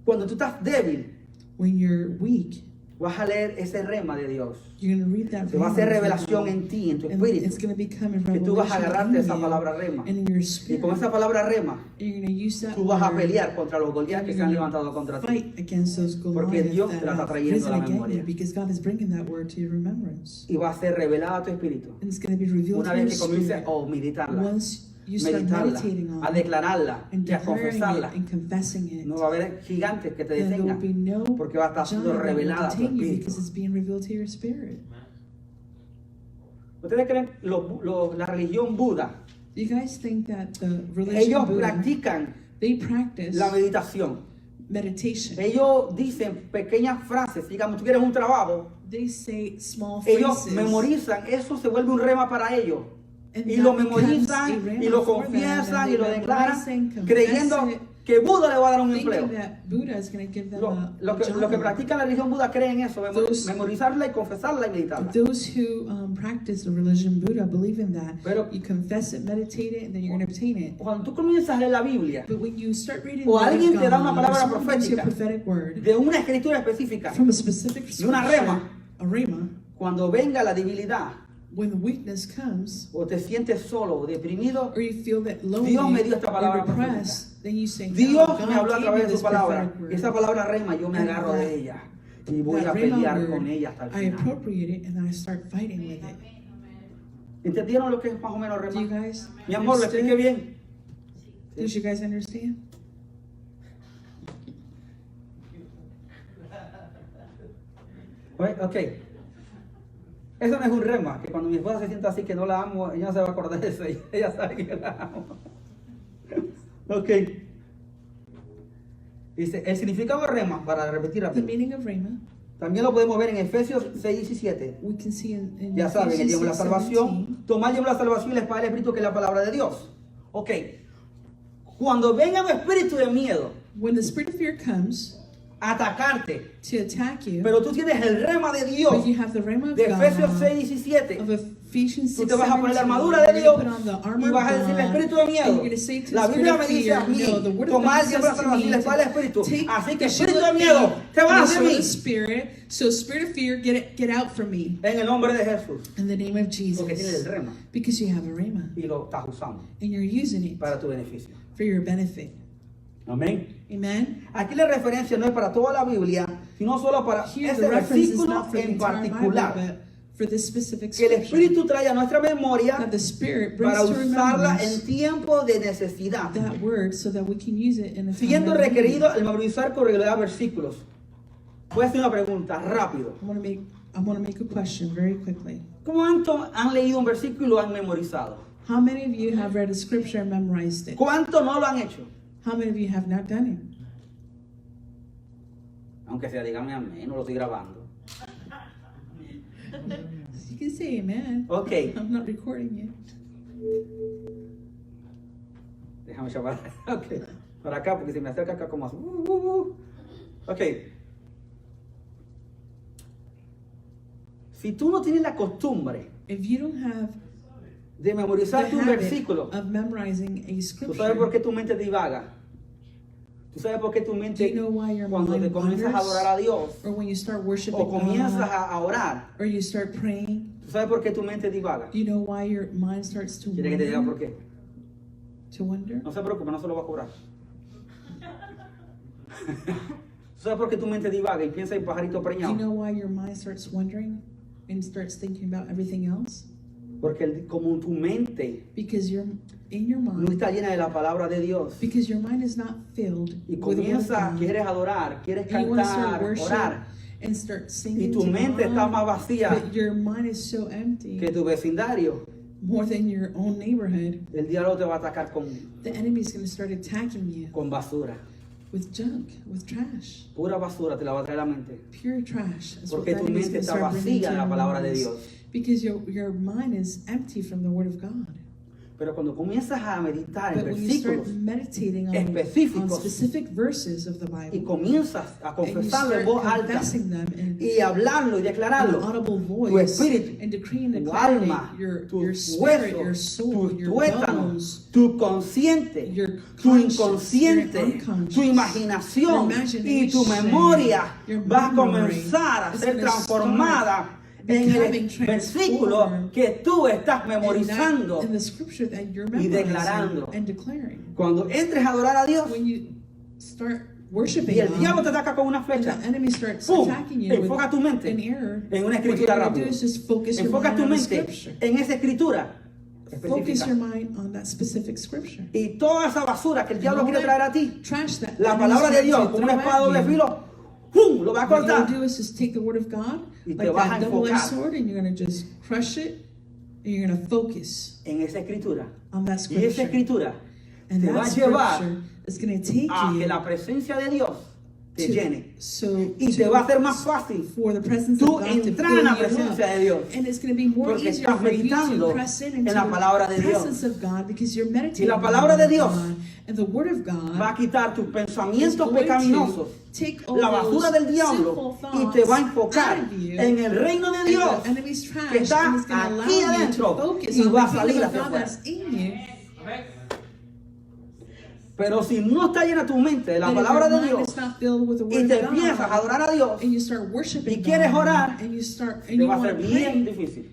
Cuando tú estás débil, when you're weak, vas a leer ese rema de Dios. you're going to read that Se va a hacer revelación en ti, en tu espíritu. It's going to become a Que tú vas a revelation agarrarte in esa you palabra rema. and in your Y spirit. con esa palabra rema, You're going to use that tú vas a word pelear contra los Goliat que and se han you're levantado gonna contra ti. fight against those Porque Goliaths Dios that te la está have trayendo risen a la against memoria. you, because God is bringing that word to your remembrance. Y va a ser revelada a tu espíritu. And it's going to be revealed Una to your vez que comiences spirit a meditarla, once you start meditarla, meditating on a it declararla and y a declaring confesarla. it and confessing it. No va a haber gigantes que te Then there will detengan, be no porque va a estar siendo giant that will revelada a tu detain you espíritu. because it's being revealed to your spirit. ¿Ustedes creen la religión Buda? Do you guys think that the religion Ellos Buddha, practican they practice la meditación. meditation? Ellos dicen pequeñas frases. Digamos, tú quieres un trabajo. They say small Ellos phrases. memorizan. Eso se vuelve un rema para ellos. And Y that lo becomes a memorizan rema y lo for them, confiesan and y lo they declaran, memorize and confess creyendo it, que Buda le va a dar un empleo. thinking that Buddha is going to give them Lo que job. practican la religión Buda creen eso, Those- memorizarla y confesarla y meditarla. Those who practice the religion Buddha believe in that. Pero- You confess it, meditate it, and then you're going to obtain it. Cuando tú comienzas a leer la Biblia But when you start reading O the word alguien of te da una God, palabra or someone gives you a profética prophetic word de una escritura específica, from a specific de una scripture, rema. a rhema, cuando venga la debilidad when the weakness comes, o te sientes solo o deprimido, or you feel that lonely Dios me dio esta or palabra depressed, then you say, Dios "No, me habló a God gave me través de this su palabra. prophetic word. Y esa palabra rema yo me And agarro that- de ella y voy That a rhema pelear word, con ella hasta el I final. appropriate it and then I start fighting with it." ¿Entendieron lo que es más o menos Do you rema? guys Mi amor, ¿lo expliqué understand? bien? Did you guys understand? Right? Ok. Eso no es un rema, que cuando mi esposa se sienta así que no la amo, ella no se va a acordar de eso, ella sabe que la amo. Ok. Dice, el significado de rema, para repetir The rápido, meaning of Rhema, también lo podemos ver en Efesios 6:17. we can see in Ya saben, el Ephesians tiempo de la 6:17. salvación, tomar el tiempo de la salvación y la espada del Espíritu, que es la palabra de Dios. Ok. Cuando venga un espíritu de miedo When the spirit of fear comes a atacarte, to attack you, pero tú tienes el rema de Dios, but you have the Rhema of de Efesios God, 6:17, of Ephesians tú te vas a poner la 6:17, armadura de you're Dios gonna put on the armor y vas a of decirle God, espíritu de and miedo. you're gonna say to the La spirit Biblia of me dice fear, a mí, no, the word of tomar God el tiempo de la says to salvación y la me, espada del Espíritu. take Así que the shield espíritu de of miedo, faith te and vas the de sword of mí. the spirit. So spirit of fear, get out from me En el nombre de Jesús. in the name of Porque tienes el Jesus, rema because you have a Rhema y lo estás usando and you're using it para tu beneficio. for your benefit. Amén. Amen. Aquí la referencia no es para toda la Biblia, sino solo para Here ese the reference is versículo not for the en entire Bible, particular. but for this specific Que el scripture. Espíritu trae a nuestra memoria That the Spirit brings para to usarla en remembrance tiempo de necesidad. that word so that we can use it in a time Siendo of need. requerido el memorizar con regularidad versículos. Voy a hacer una pregunta rápido. I want to make a question very quickly. ¿Cuántos han leído un versículo y lo han memorizado? How many of you have read a scripture and memorized it? ¿Cuántos no lo han hecho? How many of you have not done it? Aunque sea, dígame amén, no lo estoy grabando. You can say amen. Ok, I'm not recording it. déjame llamar. Ok, para acá, porque si me acerca acá como así. Ok. Si tú no tienes la costumbre If you don't have de the memorizar tu habit versículo, of memorizing a ¿tú sabes por scripture, qué tu mente divaga? ¿Tú sabes por qué tu do mente, you know why your cuando te mind comienzas a adorar a wanders? Dios Or when you start worshiping o comienzas God, a orar, or you start praying, ¿tú sabes por qué tu mente divaga? do you know why your mind starts to ¿Quieres que te diga por wander? qué? To wonder? No se preocupe, no se lo va a cobrar. ¿Tú sabes por qué tu mente divaga y piensa en pajarito Do you preñado? know why your mind starts wondering and starts thinking about everything else? Porque como tu mente Because you're in your no mind, está llena de la palabra de Dios because your mind is not filled y with the word of comienza, God, quieres adorar, quieres and you want to start cantar, worship orar, and start y singing tu to mente está God, más vacía but your mind is so empty, que tu vecindario, more than your own neighborhood, el diablo te va a atacar the enemy is going to start attacking you con basura. with junk, with trash, Pura basura te la va a traer a la mente. pure trash. That's what Porque the tu enemy is mente going to está start bringing vacía to de la your palabra de minds. Dios. Because your mind is empty from the word of God. Pero cuando comienzas a meditar en But when you start versículos meditating on específicos specific verses of the y Bible, comienzas a and you confesarlo start en voz alta confessing them y hablarlo y in an declararlo, audible tu voice, espíritu, and decreeing and tu declaring alma, your tus spirit, your huesos, soul, tus your tuétanos, bones, tu consciente, your tu conscious, inconsciente, your unconscious, tu imaginación your y tu imagination, memoria your va a memory comenzar a is ser gonna transformada en becoming el versículo transformed que tú estás in memorizando. the scripture that you're y memorizing declarando. and declaring. Cuando entres a adorar a Dios When you start y worshiping el diablo te God, ataca con una and flecha, the enemy starts ¡pum! attacking you with Enfoca tu mente an error, en una what you're escritura going to do rápida. is just focus your Enfoca mind tu on the mente scripture. en esa escritura Focus específica. your mind on that specific scripture. Y toda esa basura que el diablo And all quiere that traer a ti, trash that la the palabra de enemy's Dios trying to con una throw espada at doble you, filo, ¡pum! Lo va a what you'll cortar. do is just take the word of God, Y te like vas a that double-edged enfocar. sword, and you're going to just crush it, and you're going to focus En esa escritura. on that Y esa scripture. escritura And te va that a llevar scripture is going to take a que you la presencia de Dios te llene. Y to, te va a ser más fácil for the presence tú of God to entrar fill en la you up. presencia de Dios. And it's going to be more Porque easier estás for you meditando to press in into en la palabra de the Dios. presence of God because you're meditating Y la on palabra the de word of Dios God. And the word of God Va a quitar tus is pensamientos going pecaminosos, to take all la basura del those diablo, sinful y te va a thoughts enfocar out of you, en el reino de and Dios the enemy's trash, que está and it's going to allow aquí you to adentro focus y on va a the salir kingdom of hacia God afuera. that's in you. Pero si no está llena tu mente de la But if palabra your de mind Dios is not filled with the y word te of empiezas a God, adorar a Dios, and you start worshiping y quieres God, orar, and you start and te you va a want ser to bien pray, difícil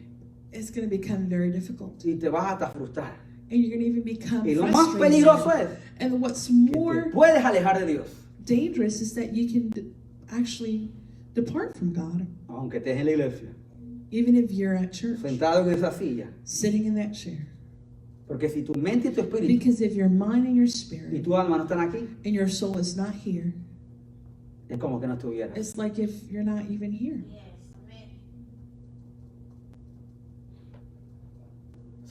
it's going to become very difficult, y te vas hasta frustrar. and you're going to even become Y lo más frustrated. peligroso es And what's que more te puedes alejar de Dios, dangerous is that you can actually depart from God, aunque estés en la iglesia, even if you're at church, sentado en esa silla. sitting in that chair. Porque si tu mente y tu espíritu Because if your mind and your y spirit tu alma no están aquí, and your soul is not here, es como que no estuvieras. it's like if you're not even here. Yes.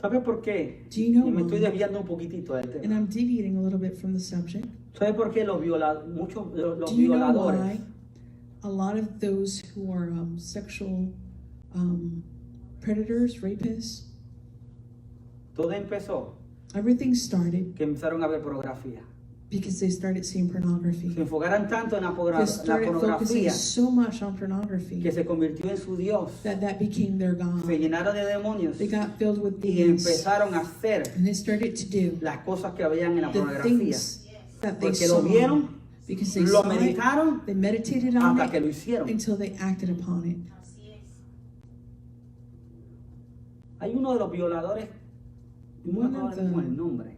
¿Sabe por qué? Do you know Y me estoy why? desviando un poquitito del And tema. I'm deviating a little bit from the subject. ¿Sabe por qué muchos de los Do you know violadores why a lot of those who are sexual predators, rapists, todo empezó everything started que empezaron a ver pornografía? because they started seeing pornography. Se enfocaran tanto en la They started focusing pornografía so much on pornography que se convirtió en su Dios. that became their Se God. llenaron de demonios They got filled with y demons, empezaron a hacer and they started to do las cosas que habían en la the pornografía. things that they Porque lo saw vieron, because they lo saw it, meditaron they meditated on hasta que it lo hicieron. until they acted upon it. Así es. Hay uno de los violadores, no me One acuerdo of ahora mismo the- el nombre,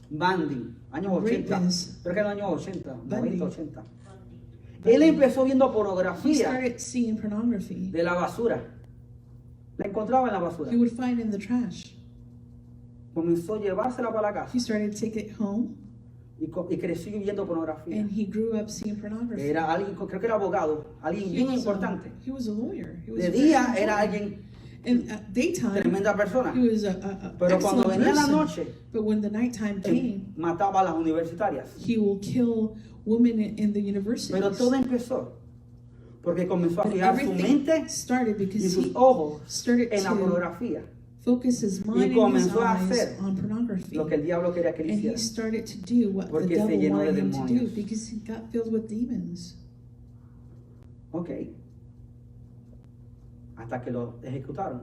Bundy. Bundy, años 80, Rapists. creo que en los años 80, Bundy. 90, 80. Bundy. Él empezó viendo He pornografía started seeing pornography. de la basura. La encontraba en la basura. He would find in the trash. Comenzó a llevársela para la casa He started to take it home, y creció viendo pornografía. and he grew up seeing pornography. Era alguien, creo que era abogado, alguien He bien was, importante. he was a lawyer. He was De very día era important. alguien And at daytime, tremenda persona. he was a Pero cuando excellent venía la person. noche, But when the nighttime came, él mataba a las universitarias. he will kill women in the universities. Pero todo empezó porque comenzó a But fijar su everything mente started y because sus he ojos started en la to pornografía. focus his mind and his comenzó a eyes hacer on pornography. Lo que el diablo quería que él And he hiciera. started to do what the Porque se devil llenó de wanted him to do demonios. because he got filled with demons. Ok. Hasta que lo ejecutaron.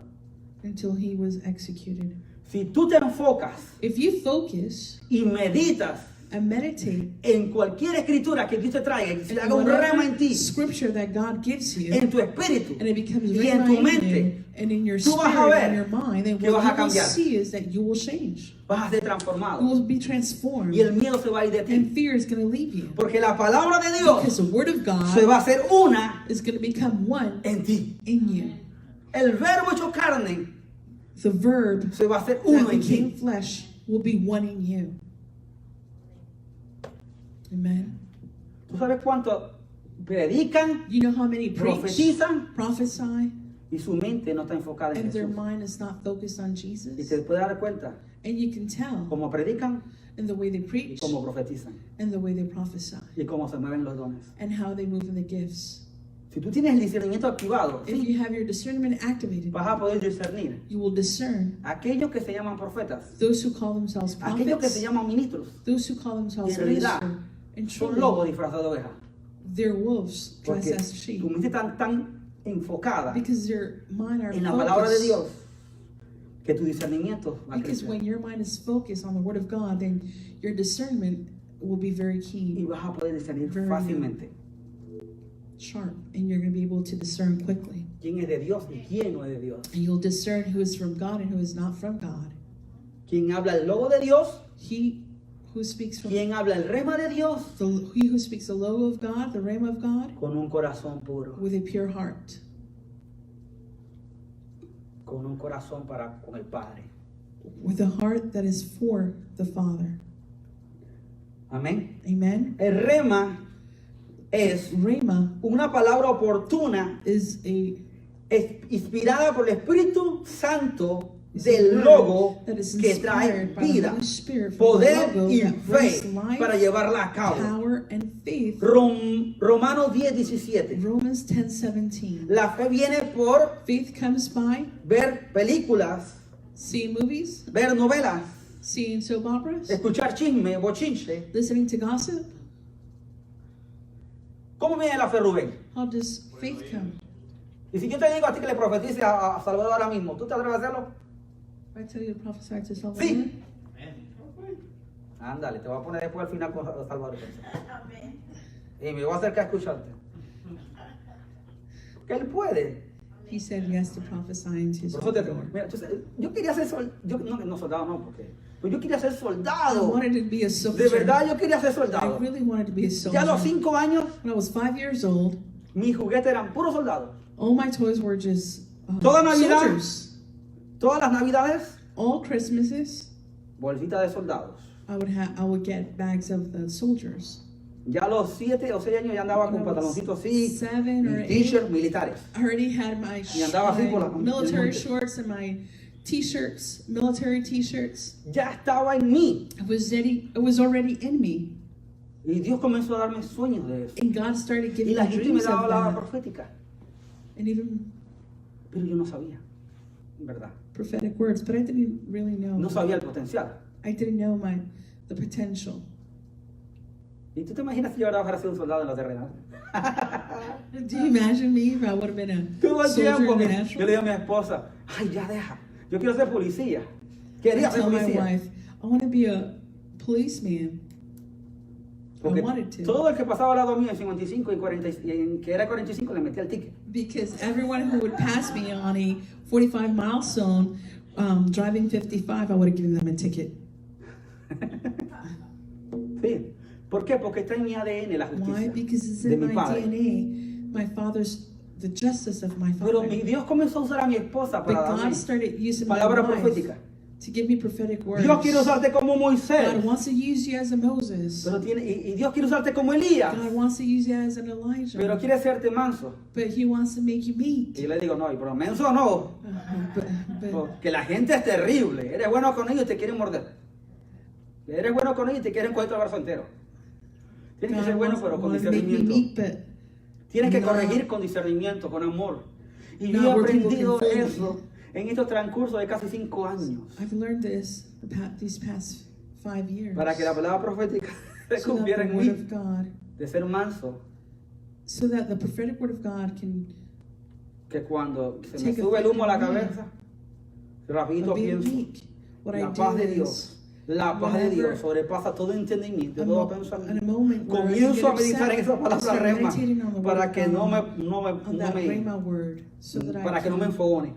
Until he was executed. Si tú te enfocas If you focus y meditas and meditate en cualquier escritura que Dios te traiga, y se in haga un rema en whatever ti, scripture that God gives you, en tu espíritu and it becomes y en rhema tu in mente, you, and in your tú vas a spirit ver and your mind, then que what vas a you will cambiar. see is that you will change. vas a ser You transformado will be transformed, y el miedo se va a ir de and ti. fear is going to leave you. Porque la palabra de Dios Because the word of se God va a hacer una is going to become one en ti. in you. El verbo hecho carne The verb se va a hacer that uno en became ti. flesh will be one in you. Amen. ¿Tú sabes cuánto predican You know how many preach, profetizan prophesy, y su mente no está enfocada en and their Jesús? mind is not focused on Y Jesus? te puedes dar cuenta And you can tell cómo predican in the way they y preach cómo profetizan and the way they prophesy y cómo se mueven los dones. and how they move in the gifts. Si tú tienes el discernimiento activado, If sí, you have your discernment activated, vas a poder discernir you will discern aquellos que se llaman profetas, those who call themselves aquellos que se prophets, llaman ministros, those who call themselves En realidad, ministers, and son truly lobos disfrazados de ovejas. they're wolves dressed Porque as sheep. tu mente está tan enfocada Because your mind are en la palabra de focused. Dios que tu discernimiento va a Because crecer when your mind is focused on the Word of God, then your discernment will be very y keen, vas a poder discernir Very fácilmente sharp, and you're going to be able to discern quickly. quién es de Dios y quién no es de Dios. And you'll discern who is from God and who is not from God. Quién habla el logo de Dios, He who speaks from quién habla el rema de Dios he who speaks the logo of God, the rhema of God, con un corazón puro, with a pure heart, con un corazón para con el Padre. with a heart that is for the Father. Amén. Amen. El rema es Rhema una palabra oportuna is inspirada por el Espíritu Santo is del a word logo that is que trae inspired by the vida, Holy Spirit from poder the logo y that brings fe life, para llevarla a cabo. power, and faith. Romanos 10:17. Romans 10:17. La fe viene por Faith comes by ver películas, seeing movies, ver novelas, seeing soap operas, escuchar chisme, bochinche. listening to gossip. ¿Cómo viene la fe, Rubén? How does faith come? Y si yo te digo a ti que le profetice a Salvador ahora mismo, ¿tú te atreves a hacerlo? If I tell you to prophesy to Salvador, Sí. Ándale, te voy a poner después al final con Salvador. Amén. Y me voy a acercar a escucharte. Que él puede. he said yes to prophesy into his Por eso te- Salvador. mira, yo quería ser soldado, no soldado no, porque pero yo quería ser I soldado. wanted to be a soldier. De verdad yo quería ser I soldado. really wanted to be a Ya a los soldier. 5 años, When I was 5 years old, mis juguetes eran puros soldados. all my toys were just Toda Navidad. soldiers. Todas las navidades, All Christmases, bolsita de soldados. I would get bags of the soldiers. Ya a los 7 o 6 años ya andaba con When I was pantaloncitos así, 7 or y t-shirts militares. I already had my, Y andaba así por my la- military el monte. shorts and my t-shirts, military t-shirts. ya estaba en mí. It was already in me. Y Dios comenzó a darme sueños de eso. And God started Y giving la me gente me dreams daba of palabra that. profética. And even Pero yo no sabía, ¿verdad? prophetic words. But I didn't really know. No sabía el potencial. I didn't know the potential. ¿Y tú te imaginas si yo ahora hubiera sido un soldado en la terrena? Do you imagine me if I would have been a Todo el soldier tiempo in the yo le natural? digo a mi esposa, ay, ya deja. Yo quiero ser policía. Quería I ser tell my policía. wife, I want to be a policeman. Porque I wanted to. todo el que pasaba al lado mío en 55 y 40, y en que era 45 le metía el ticket. Because everyone who would pass me on a 45 mile zone driving 55, I would have given them a ticket. Sí. ¿Por qué? Porque está en mi ADN la Why? justicia Because it's de in mi my padre. DNA. My father's, the justice of my Pero father. mi Dios comenzó a usar a mi esposa But para God darme started using my palabra wife profética. to give me prophetic words. Dios quiere usarte como Moisés. God wants to use you as a Moses. Pero y Dios quiere usarte como Elías. God wants to use you as an Elijah. Pero quiere hacerte manso. But He wants to make you Y meek. yo le digo, no, pero menso no. But Porque la gente es terrible. Eres bueno con ellos y te quieren morder. Eres bueno con ellos y te quieren coger todo el brazo entero. Tienes que God ser bueno, wants pero con to make me discernimiento. meek, but Tienes que no. corregir con discernimiento, con amor. Y No, yo he where people aprendido can fool eso en estos transcurso de casi 5 años. I've learned this these past 5 years. Para que la palabra profética se so that cumpliera the en word mí. of God, De ser manso. so that the prophetic word of God can Que cuando se me Take sube el humo a la effect in me. cabeza, rapidito be pienso. meek. What I La do paz de is, Dios. La paz de whenever Dios sobrepasa todo entendimiento, a todo mo- in a pensamiento. moment where I Comienzo a get meditar en upset, esa I palabra start rema meditating on the word para of que God, no on that rhema word, so that para que no me can, enfogone.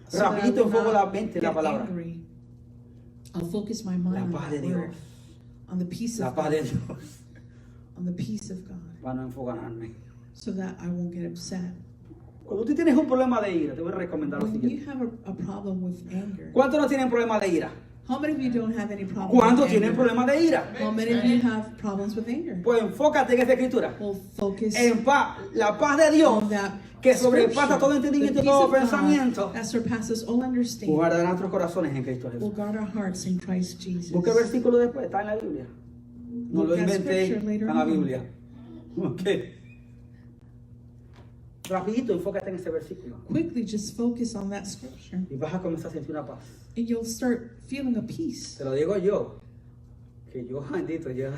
so that I Rapidito will enfoco la not mente en la get palabra. angry. I'll focus my La mind paz on de that Dios. word, on the peace La of paz God, de Dios. on the peace of God, Para no enfogonarme. so that I won't get upset. Cuando tú tienes un problema de ira, te voy a recomendar lo When siguiente. you have a problem with anger, ¿Cuántos no tienen problema de ira? how many of you don't have any problem ¿Cuántos with tienen anger? problema de ira? How many of you have problems with anger? Pues enfócate en esta escritura. Well, focus En paz, la paz de Dios on that que sobrepasa scripture. todo The entendimiento y peace todo of God pensamiento. that surpasses all understanding Guardará nuestros corazones en Cristo will Jesús. guard our hearts in Christ Jesus. Busca el versículo después, está en la Biblia. No Look lo at inventé, scripture later está en la on. Biblia. Ok. Rapidito, enfócate en ese versículo. Quickly, just focus on that scripture, Y vas a comenzar a sentir una paz. and you'll start feeling a peace. Te lo digo yo. Que yo, bendito, yo.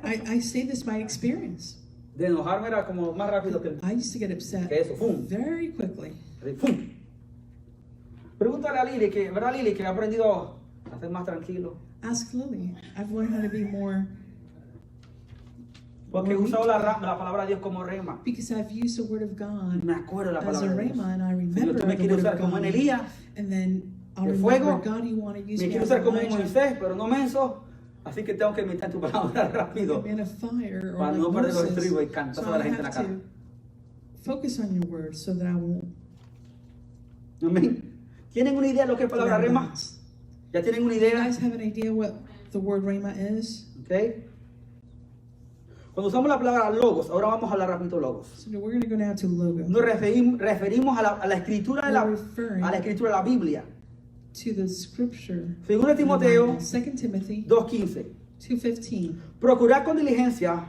I say this by experience. De enojarme era como más rápido que I used to get upset eso. ¡Pum! very quickly. ¡Pum! Pregúntale a Lili, que, ¿verdad, Lili? Que ha aprendido a ser más tranquilo. Ask Lily. I've learned how to be more, Porque he usado la palabra de Dios como rema. because I've used the word of God Me acuerdo de la as palabra a de Dios. rhema, and I Señor, remember tú me the quieres word usar of como en God. Elías. And then I'll De remember, fuego. God, you want to use Me me quiero as usar como un Elijah. Moisés, pero no menso. Así que tengo que meditar tu palabra rápido. In a fire or Para like no perder los Moses. estribos y cantar So a la I gente en la have cara. to focus on your word so that I won't. Amén. ¿Tienen una idea de lo que es palabra get rema? embarrassed. ¿Ya tienen una Do you idea? guys have an idea what the word rhema is? ¿Ok? Cuando usamos la palabra logos, ahora vamos a hablar rápido logos. So we're going to go now to logo. Nos referimos a la escritura de We're referring a la escritura de la Biblia. to the scripture. Según Timoteo 2 Timothy 2:15. 2:15. Procurar con diligencia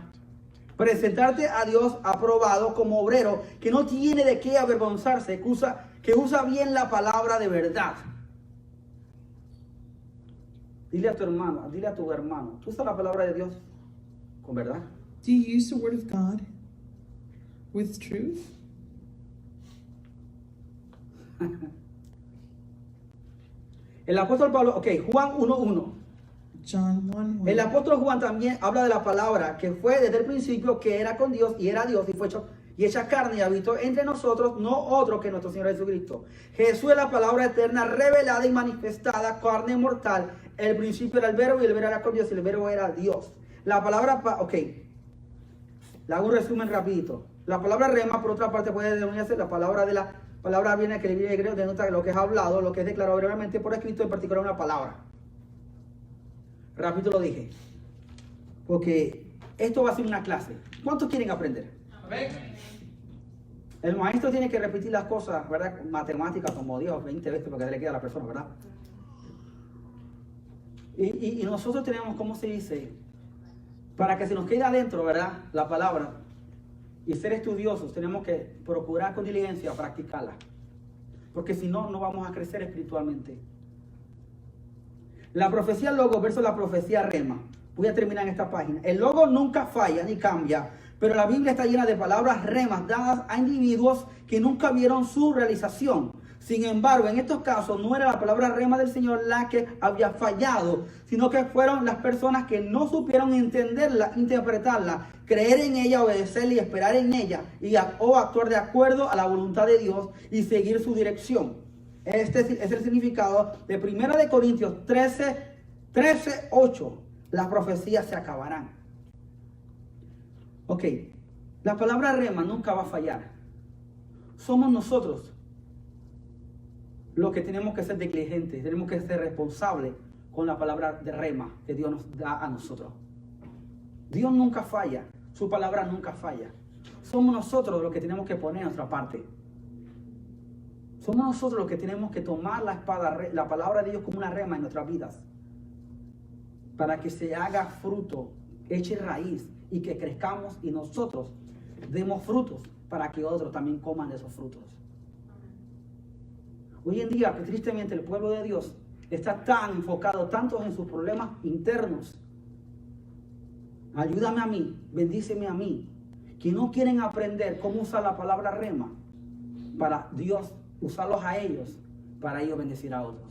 presentarte a Dios aprobado como obrero que no tiene de qué avergonzarse, que usa bien la palabra de verdad. Dile a tu hermano, dile a tu hermano, ¿tú usas la palabra de Dios con verdad? Do you use the word of God with truth? El apóstol Pablo, ok, Juan 1:1. John 1:1. El apóstol Juan también habla de la palabra que fue desde el principio, que era con Dios y era Dios y fue hecha carne y habitó entre nosotros, no otro que nuestro Señor Jesucristo. Jesús es la palabra eterna, revelada y manifestada, carne mortal. El principio era el verbo y el verbo era con Dios y el verbo era Dios. La palabra, ok, le hago un resumen rapidito. La palabra rema, por otra parte, puede denominarse la palabra de la palabra viene que el libro griego denota lo que es hablado, lo que es declarado brevemente por escrito, en particular una palabra. Rápido lo dije. Porque esto va a ser una clase. ¿Cuántos quieren aprender? El maestro tiene que repetir las cosas, ¿verdad? Matemáticas como 10 o 20 veces porque le queda a la persona, ¿verdad? Y nosotros tenemos, ¿cómo se dice? Para que se nos quede adentro, ¿verdad? La palabra. Y ser estudiosos, tenemos que procurar con diligencia practicarla. Porque si no, no vamos a crecer espiritualmente. La profecía logo versus la profecía rema. Voy a terminar en esta página. El logo nunca falla ni cambia, pero la Biblia está llena de palabras remas dadas a individuos que nunca vieron su realización. Sin embargo, en estos casos no era la palabra rema del Señor la que había fallado, sino que fueron las personas que no supieron entenderla, interpretarla, creer en ella, obedecerla y esperar en ella, o actuar de acuerdo a la voluntad de Dios y seguir su dirección. Este es el significado de 1 Corintios 13:8. Las profecías se acabarán. Ok, la palabra rema nunca va a fallar. Somos nosotros los que tenemos que ser diligentes, tenemos que ser responsables con la palabra de rema que Dios nos da a nosotros. Dios nunca falla, su palabra nunca falla. Somos nosotros los que tenemos que poner nuestra parte. Somos nosotros los que tenemos que tomar la espada, la palabra de Dios como una rema en nuestras vidas, para que se haga fruto, eche raíz y que crezcamos y nosotros demos frutos para que otros también coman de esos frutos. Hoy en día, que tristemente el pueblo de Dios está tan enfocado tanto en sus problemas internos. Ayúdame a mí, bendíceme a mí, que no quieren aprender cómo usar la palabra rema para Dios usarlos a ellos, para ellos bendecir a otros.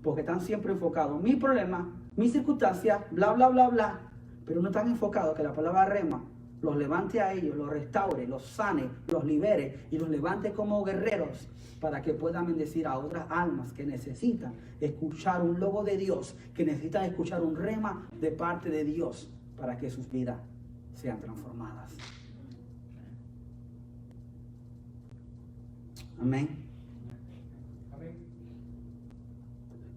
Porque están siempre enfocados, mi problema, mi circunstancia, bla, bla, bla, bla, pero no están enfocados que la palabra rema los levante a ellos, los restaure, los sane, los libere y los levante como guerreros para que puedan bendecir a otras almas que necesitan escuchar un logo de Dios, que necesitan escuchar un rema de parte de Dios para que sus vidas sean transformadas. Amén.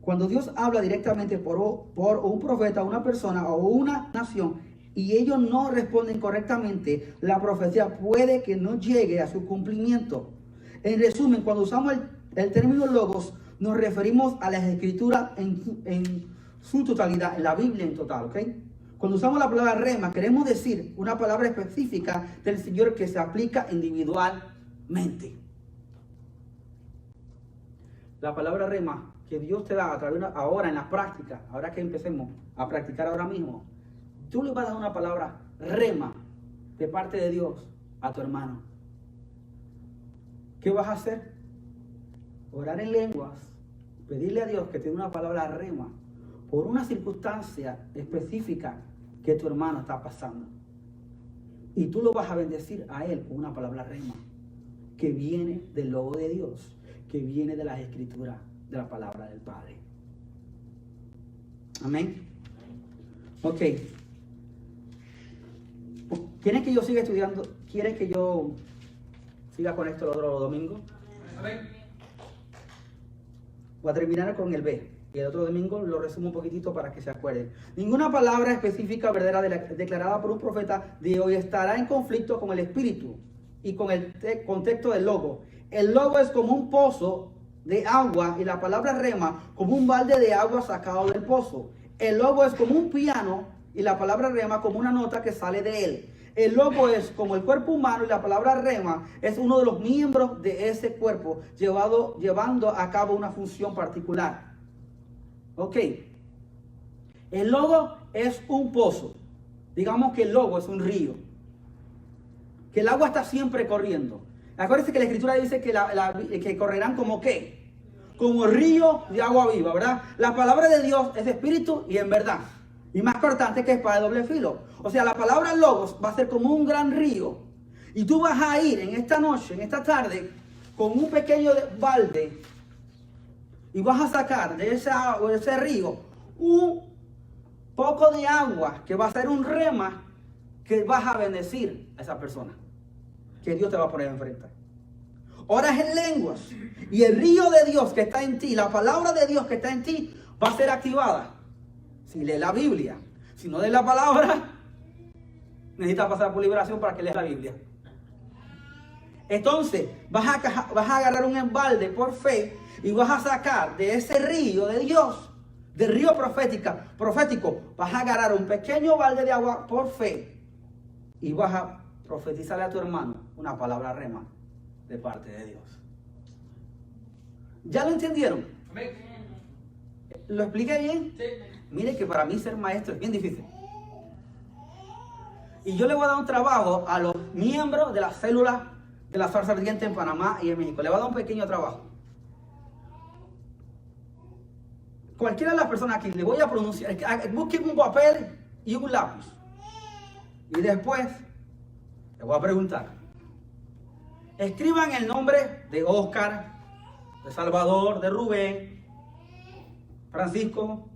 Cuando Dios habla directamente por un profeta, una persona o una nación, y ellos no responden correctamente, la profecía puede que no llegue a su cumplimiento. En resumen, cuando usamos el término logos, nos referimos a las escrituras en su totalidad, en la Biblia en total, ¿ok? Cuando usamos la palabra rema, queremos decir una palabra específica del Señor que se aplica individualmente. La palabra rema que Dios te da a través ahora en la práctica, ahora que empecemos a practicar ahora mismo, tú le vas a dar una palabra rema de parte de Dios a tu hermano. ¿Qué vas a hacer? Orar en lenguas, pedirle a Dios que te dé una palabra rema por una circunstancia específica que tu hermano está pasando. Y tú lo vas a bendecir a él con una palabra rema que viene del logo de Dios, que viene de las escrituras, de la palabra del Padre. Amén. Ok. ¿Quieren que yo siga estudiando? ¿Quieren que yo siga con esto el otro domingo? Amén. Voy a terminar con el B. Y el otro domingo lo resumo un poquitito para que se acuerden. Ninguna palabra específica verdadera declarada por un profeta de hoy estará en conflicto con el espíritu y con el contexto del logo. El logo es como un pozo de agua y la palabra rema como un balde de agua sacado del pozo. El logo es como un piano y la palabra rema como una nota que sale de él. El logo es como el cuerpo humano y la palabra rema es uno de los miembros de ese cuerpo llevando a cabo una función particular. Ok. El logo es un pozo. Digamos que el logo es un río. Que el agua está siempre corriendo. Acuérdense que la escritura dice que correrán como ¿qué? Como río de agua viva, ¿verdad? La palabra de Dios es espíritu y en verdad. Y más cortante que espada de doble filo. O sea, la palabra logos va a ser como un gran río. Y tú vas a ir en esta noche, en esta tarde, con un pequeño balde. Y vas a sacar de ese río un poco de agua que va a ser un rema que vas a bendecir a esa persona que Dios te va a poner enfrente. Oras en lenguas y el río de Dios que está en ti, la palabra de Dios que está en ti va a ser activada. Si lees la Biblia, si no lees la palabra, necesitas pasar por liberación para que leas la Biblia. Entonces vas a agarrar un embalde por fe y vas a sacar de ese río de Dios, del río profético, vas a agarrar un pequeño balde de agua por fe y vas a profetizarle a tu hermano una palabra rema de parte de Dios. ¿Ya lo entendieron? ¿Lo expliqué bien? Sí. Mire que para mí ser maestro es bien difícil. Y yo le voy a dar un trabajo a los miembros de la célula de la Zarza Ardiente en Panamá y en México. Le voy a dar un pequeño trabajo. Cualquiera de las personas aquí, le voy a pronunciar. Busquen un papel y un lápiz. Y después, le voy a preguntar. Escriban el nombre de Oscar, de Salvador, de Rubén, Francisco,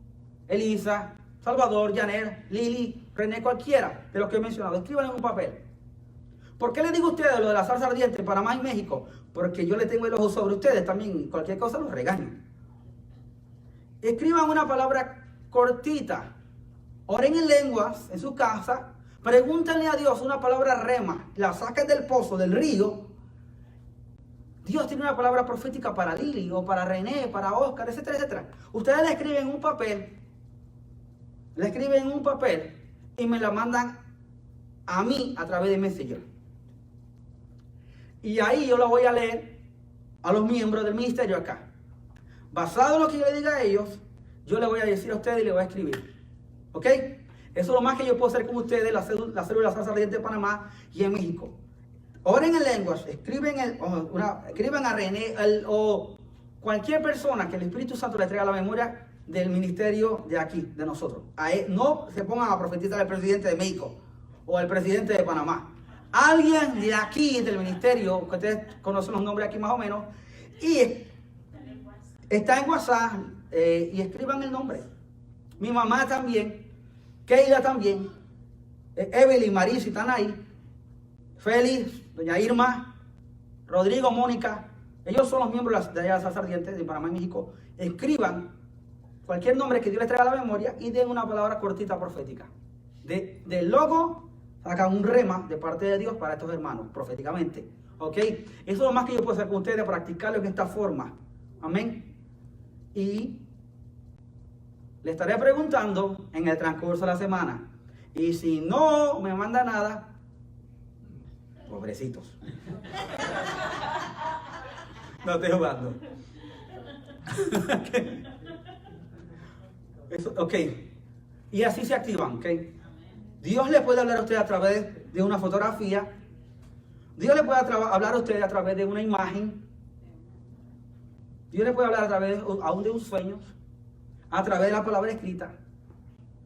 Elisa, Salvador, Janet, Lili, René, cualquiera de los que he mencionado. Escriban en un papel. ¿Por qué les digo a ustedes lo de la salsa ardiente en Panamá y México? Porque yo le tengo el ojo sobre ustedes también. Cualquier cosa los regaño. Escriban una palabra cortita. Oren en lenguas en su casa. Pregúntenle a Dios una palabra rema. La saquen del pozo, del río. Dios tiene una palabra profética para Lili o para René, para Oscar, etcétera, etcétera. Ustedes le escriben en un papel. Le escriben en un papel y me la mandan a mí a través de Messenger. Y ahí yo la voy a leer a los miembros del ministerio acá. Basado en lo que yo le diga a ellos, yo le voy a decir a ustedes y le voy a escribir. ¿Ok? Eso es lo más que yo puedo hacer con ustedes, la célula de la Salsa Ardiente de Panamá y en México. Oren en lenguas, escriben a René o cualquier persona que el Espíritu Santo le traiga a la memoria del ministerio de aquí, de nosotros. No se pongan a profetizar al presidente de México o al presidente de Panamá. Alguien de aquí, del ministerio, que ustedes conocen los nombres aquí más o menos, y está en WhatsApp y escriban el nombre. Mi mamá también, Keila también, Evelyn, Marisa están ahí, Félix, doña Irma, Rodrigo, Mónica, ellos son los miembros de la Salsa Ardiente de Panamá y México. Escriban cualquier nombre que Dios les traiga a la memoria y den una palabra cortita profética. Del logo sacan un rema de parte de Dios para estos hermanos, proféticamente. ¿Ok? Eso es lo más que yo puedo hacer con ustedes, practicarlo en esta forma. Amén. Y le estaré preguntando en el transcurso de la semana. Y si no me manda nada, pobrecitos. No estoy jugando. Ok. Y así se activan, ¿ok? Dios le puede hablar a usted a través de una fotografía. Dios le puede hablar a usted a través de una imagen. Dios le puede hablar a través aún de un sueño, a través de la palabra escrita.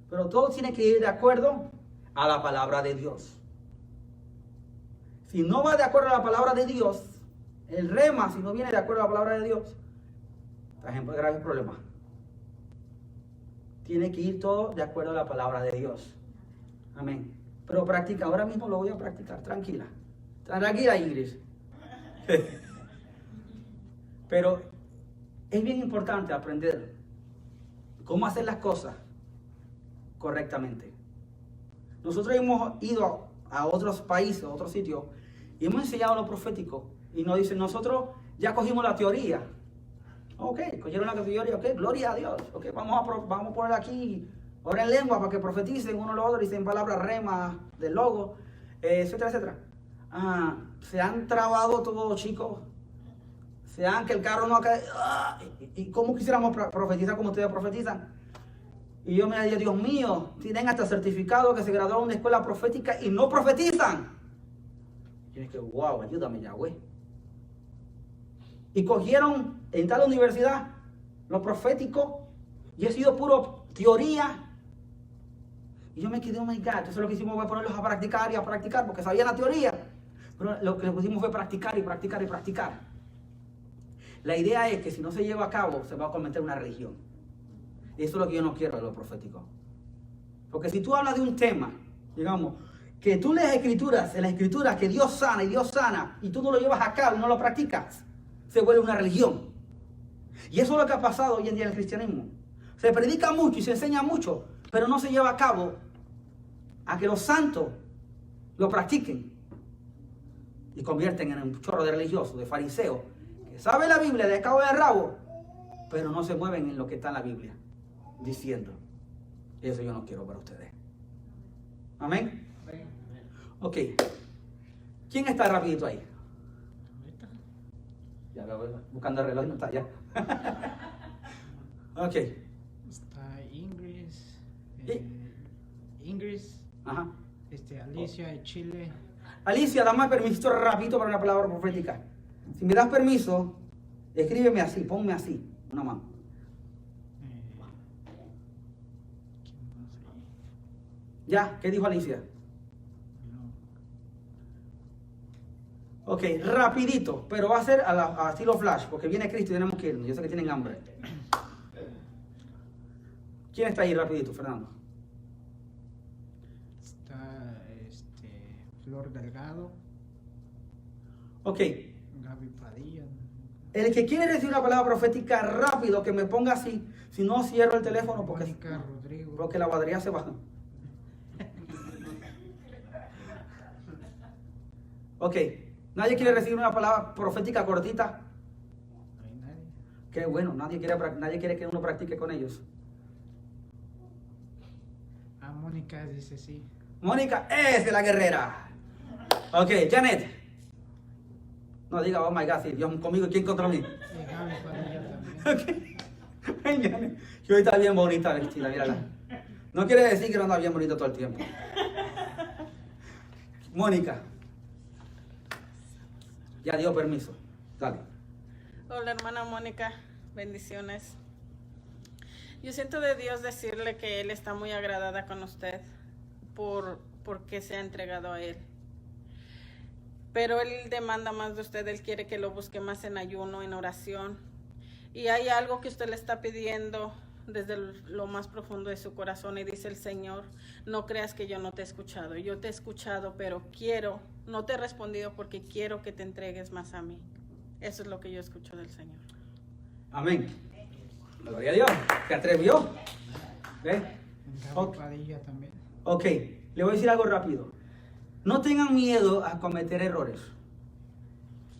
Pero todo tiene que ir de acuerdo a la palabra de Dios. Si no va de acuerdo a la palabra de Dios, el rema, si no viene de acuerdo a la palabra de Dios, está en graves problemas. Tiene que ir todo de acuerdo a la palabra de Dios. Amén. Pero practica, ahora mismo lo voy a practicar, tranquila. Tranquila, Ingrid. Pero es bien importante aprender cómo hacer las cosas correctamente. Nosotros hemos ido a otros países, a otros sitios, y hemos enseñado lo profético. Y nos dicen, nosotros ya cogimos la teoría. Ok, cogieron la teoría, ok, gloria a Dios. Ok, vamos a poner aquí, ahora en lengua, para que profeticen uno a los otros, dicen palabras rema, del logo, etcétera, etcétera. Se han trabado todos, chicos. Que el carro no ha caído. ¿Y cómo quisiéramos profetizar como ustedes profetizan? Y yo me dije, Dios mío, tienen hasta certificado que se graduaron en una escuela profética y no profetizan. Y yo dije, wow, ayúdame, Yahweh. Y cogieron en tal universidad lo profético y ha sido puro teoría. Y yo me quedé, oh my God, entonces lo que hicimos fue ponerlos a practicar y a practicar porque sabían la teoría. Pero lo que pusimos fue practicar y practicar y practicar. La idea es que si no se lleva a cabo, se va a convertir en una religión. Y eso es lo que yo no quiero de lo profético. Porque si tú hablas de un tema, digamos, que tú lees escrituras, en la escritura que Dios sana, y tú no lo llevas a cabo y no lo practicas, se vuelve una religión. Y eso es lo que ha pasado hoy en día en el cristianismo. Se predica mucho y se enseña mucho, pero no se lleva a cabo a que los santos lo practiquen. y convierten en un chorro de religiosos, de fariseos, que saben la Biblia de cabo de rabo, pero no se mueven en lo que está en la Biblia, diciendo, eso yo no quiero para ustedes. Amén. Ok. ¿Quién está rapidito ahí? Ya veo, buscando el reloj, no está allá. Ok. Está Ingrid, Sí. Ingrid, Ajá. Alicia de Chile. Alicia, dame permiso rapidito para una palabra profética. Si me das permiso, escríbeme así, ponme así, una mano. ¿Quién más ahí? ¿Ya? ¿Qué dijo Alicia? No. Ok, rapidito, pero va a ser a estilo flash, porque viene Cristo y tenemos que irnos. Yo sé que tienen hambre. ¿Quién está ahí rapidito, Fernando? Está Flor Delgado, Ok, Gaby Padilla. el que quiere recibir una palabra profética rápido, que me ponga así. Si no, cierro el teléfono Mónica Rodrigo. porque la batería se baja. Ok, nadie quiere recibir una palabra profética cortita. No hay nadie. Qué bueno, nadie quiere que uno practique con ellos. Mónica dice sí. Mónica es la guerrera. Ok, Janet. No diga, oh my God, sí, Dios conmigo, ¿quién contra mí? Y Gaby Padilla también. Ok. Ay, Janet. Que hoy está bien bonita vestida, mírala. No quiere decir que no anda bien bonita todo el tiempo. Mónica. Ya dio permiso. Dale. Hola hermana Mónica, bendiciones. Yo siento de Dios decirle que Él está muy agradada con usted porque se ha entregado a Él. Pero Él demanda más de usted, Él quiere que lo busque más en ayuno, en oración. Y hay algo que usted le está pidiendo desde lo más profundo de su corazón y dice el Señor, no creas que yo no te he escuchado. Yo te he escuchado, pero no te he respondido porque quiero que te entregues más a mí. Eso es lo que yo escucho del Señor. Amén. Gloria a Dios. ¿Se atrevió? ¿Ves? Gaby Ok. Padilla también. Ok, le voy a decir algo rápido. No tengan miedo a cometer errores.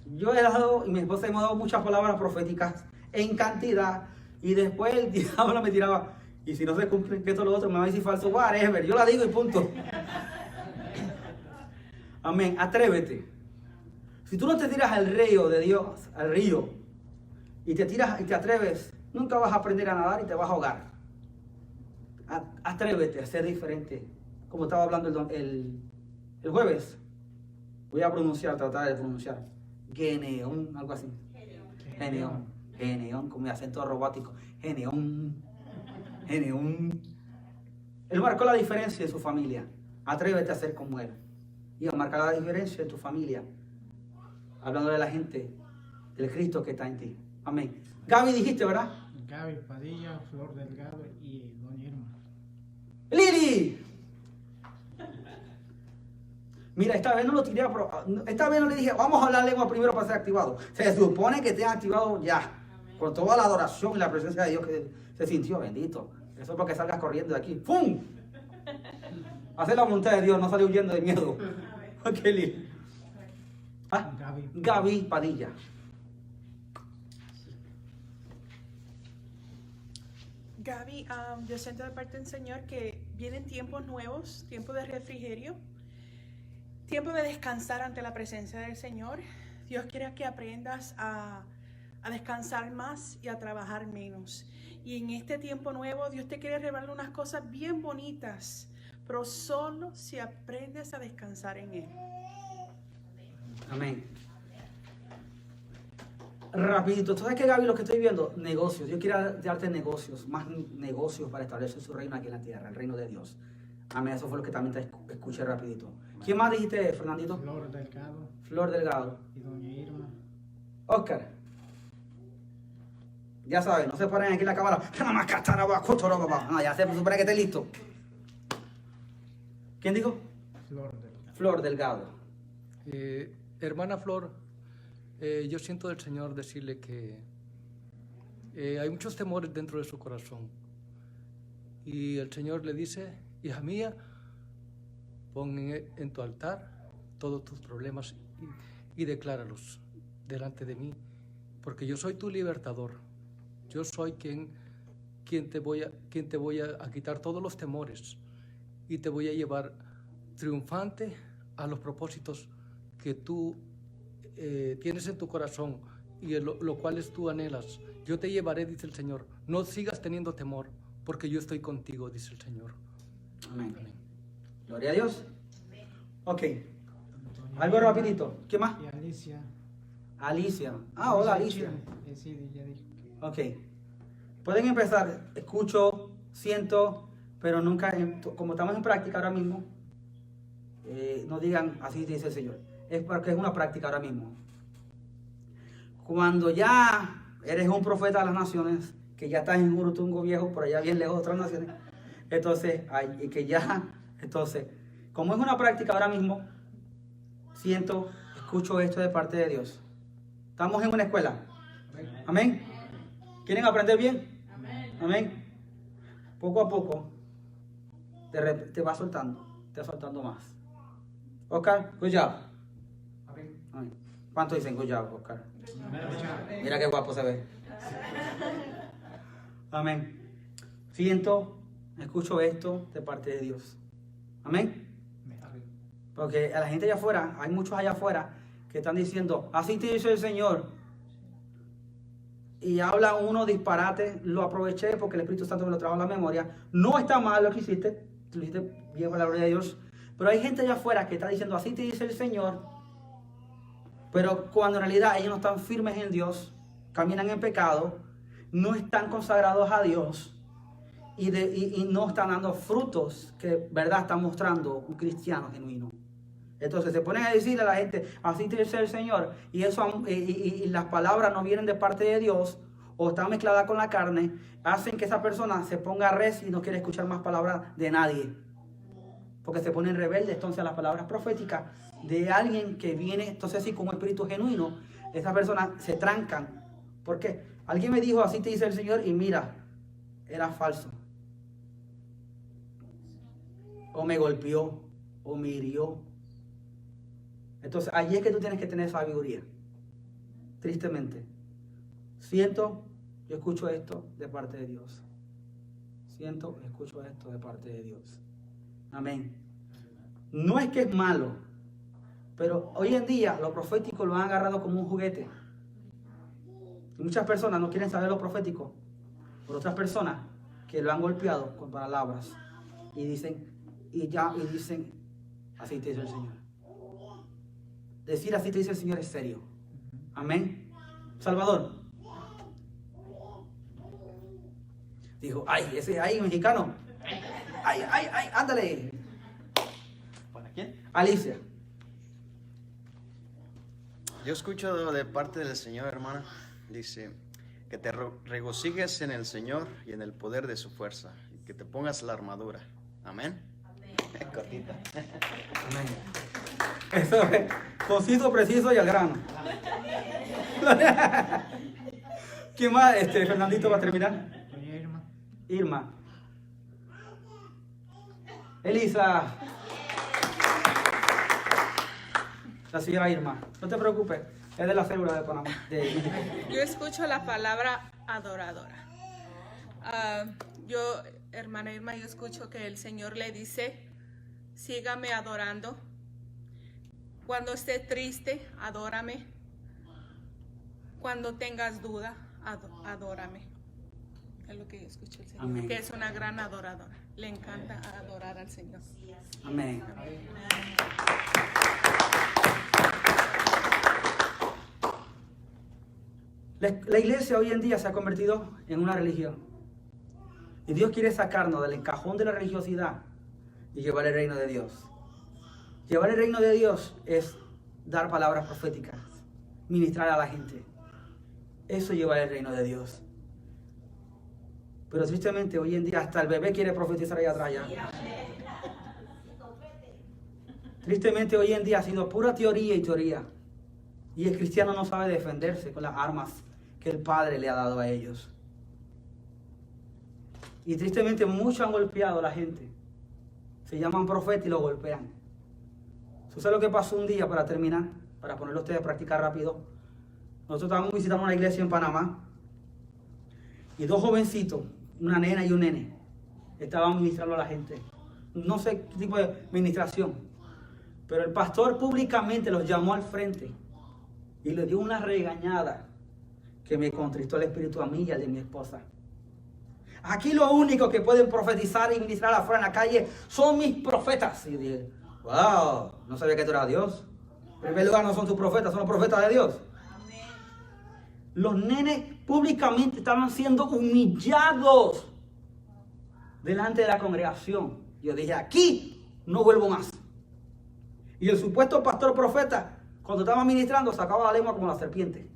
Yo he dado, y mi esposa me ha dado muchas palabras proféticas en cantidad, y después el diablo me tiraba, y si no se cumplen, que esto lo otro, me va a decir falso, whatever. Yo la digo y punto. Amén, atrévete. Si tú no te tiras al río de Dios, al río, y te tiras y te atreves, nunca vas a aprender a nadar y te vas a ahogar. Atrévete a ser diferente. Como estaba hablando el jueves, voy a tratar de pronunciar. Geneón, algo así. Geneón, con mi acento robótico. Geneón. Él marcó la diferencia en su familia. Atrévete a ser como él. Y a marcar la diferencia en tu familia. Hablando de la gente, del Cristo que está en ti. Amén. Gaby dijiste, ¿verdad? Gaby Padilla, Flor Delgado y Doña Irma. ¡Lili! Mira, esta vez no lo tiré esta vez no le dije, vamos a hablar lengua primero para ser activado. Se supone que esté activado ya. Con toda la adoración y la presencia de Dios que se sintió, bendito. Eso es para que salgas corriendo de aquí. ¡Pum! Hacer la voluntad de Dios, no salir huyendo de miedo. Ok, Lili. ¿Ah? Gaby Padilla. Gaby, yo siento de parte del Señor que vienen tiempos nuevos, tiempo de refrigerio, tiempo de descansar ante la presencia del Señor. Dios quiere que aprendas a descansar más y a trabajar menos. Y en este tiempo nuevo, Dios te quiere revelar unas cosas bien bonitas, pero solo si aprendes a descansar en Él. Amén. Rapidito, ¿tú sabes qué, Gaby? Lo que estoy viendo, negocios. Dios quiere darte negocios, más negocios para establecer su reino aquí en la tierra, el reino de Dios. Amén, eso fue lo que también te escuché rapidito. ¿Quién más dijiste, Fernandito? Flor Delgado Flor Delgado. y Doña Irma. Oscar. Ya saben, no se paren aquí en la cámara. No, ya se supone que esté listo. ¿Quién dijo? Flor Delgado. Flor Delgado. Hermana Flor, yo siento del Señor decirle que hay muchos temores dentro de su corazón. Y el Señor le dice, hija mía, pon en tu altar todos tus problemas y decláralos delante de mí, porque yo soy tu libertador. Yo soy quien te voy a quitar todos los temores y te voy a llevar triunfante a los propósitos que tú tienes en tu corazón y lo cuales tú anhelas. Yo te llevaré, dice el Señor. No sigas teniendo temor, porque yo estoy contigo, dice el Señor. Amén. Amén. Gloria a Dios. Ok. Algo rapidito. ¿Qué más? Y Alicia. Alicia. Ah, hola Alicia. Sí, ya dijo. Ok. Pueden empezar. Escucho, siento, pero nunca, como estamos en práctica ahora mismo, no digan así dice el Señor. Es porque es una práctica ahora mismo. Cuando ya eres un profeta de las naciones, que ya estás en Urutungo viejo, por allá bien lejos de otras naciones, entonces, como es una práctica ahora mismo, siento, escucho esto de parte de Dios. Estamos en una escuela. Amén. ¿Quieren aprender bien? Amén. Poco a poco te va soltando más. Oscar, good job. Amén. ¿Cuántos dicen good job, Oscar? Mira qué guapo se ve. Amén. Siento, escucho esto de parte de Dios. Amén. Porque a la gente allá afuera, hay muchos allá afuera que están diciendo, así te dice el Señor. Y habla uno disparate, lo aproveché porque el Espíritu Santo me lo trajo a la memoria. No está mal lo que hiciste, lo hiciste bien para la gloria de Dios. Pero hay gente allá afuera que está diciendo, así te dice el Señor. Pero cuando en realidad ellos no están firmes en Dios, caminan en pecado, no están consagrados a Dios y no están dando frutos que, verdad, están mostrando un cristiano genuino. Entonces se ponen a decirle a la gente, así te dice el Señor, y las palabras no vienen de parte de Dios, o están mezcladas con la carne, hacen que esa persona se ponga recia y no quiere escuchar más palabras de nadie. Porque se ponen rebeldes entonces a las palabras proféticas de alguien que viene, entonces sí, con un espíritu genuino, esas personas se trancan. ¿Por qué? Alguien me dijo, así te dice el Señor, y mira, era falso. O me golpeó, o me hirió. Entonces, allí es que tú tienes que tener sabiduría. Tristemente. Siento, yo escucho esto de parte de Dios. Siento, escucho esto de parte de Dios. Amén. No es que es malo, pero hoy en día lo profético lo han agarrado como un juguete. Y muchas personas no quieren saber lo profético por otras personas que lo han golpeado con palabras y dicen, así te dice el Señor. Decir así te dice el Señor es serio. Amén. Salvador. Dijo, ay, ese ahí mexicano. Ay, ándale. ¿Para quién? Alicia. Yo escucho de parte del Señor, hermana, dice que te regocijes en el Señor y en el poder de su fuerza, y que te pongas la armadura. Amén. Cortita. Amén. Eso es conciso, preciso y al grano. ¿Quién más, Fernandito, va a terminar? Doña Irma. Irma. Elisa. La señora Irma. No te preocupes, es de la célula de Panamá. Yo escucho la palabra adoradora. Hermana Irma, yo escucho que el Señor le dice, sígame adorando. Cuando estés triste, adórame. Cuando tengas duda, adórame. Es lo que yo escucho el Señor. Amén. Que es una gran adoradora. Le encanta adorar al Señor. Amén. La iglesia hoy en día se ha convertido en una religión. Y Dios quiere sacarnos del encajón de la religiosidad y llevar el reino de Dios. Llevar el reino de Dios es dar palabras proféticas, ministrar a la gente. Eso lleva el reino de Dios. Pero tristemente hoy en día hasta el bebé quiere profetizar allá atrás ya. Tristemente hoy en día ha sido pura teoría y teoría. Y el cristiano no sabe defenderse con las armas que el Padre le ha dado a ellos. Y tristemente muchos han golpeado a la gente. Se llaman profetas y lo golpean. ¿Tú sabes lo que pasó un día para terminar? para ponerlo a ustedes a practicar rápido. Nosotros estábamos visitando una iglesia en Panamá y dos jovencitos, una nena y un nene, estaban ministrando a la gente. No sé qué tipo de ministración, pero el pastor públicamente los llamó al frente y les dio una regañada que me contristó el espíritu a mí y al de mi esposa. Aquí lo único que pueden profetizar y ministrar afuera en la calle son mis profetas. Y dije, wow, no sabía que tú eras Dios. En primer lugar, no son tus profetas, son los profetas de Dios. Los nenes públicamente estaban siendo humillados delante de la congregación. Yo dije, aquí no vuelvo más. Y el supuesto pastor profeta, cuando estaba ministrando, sacaba la lengua como la serpiente,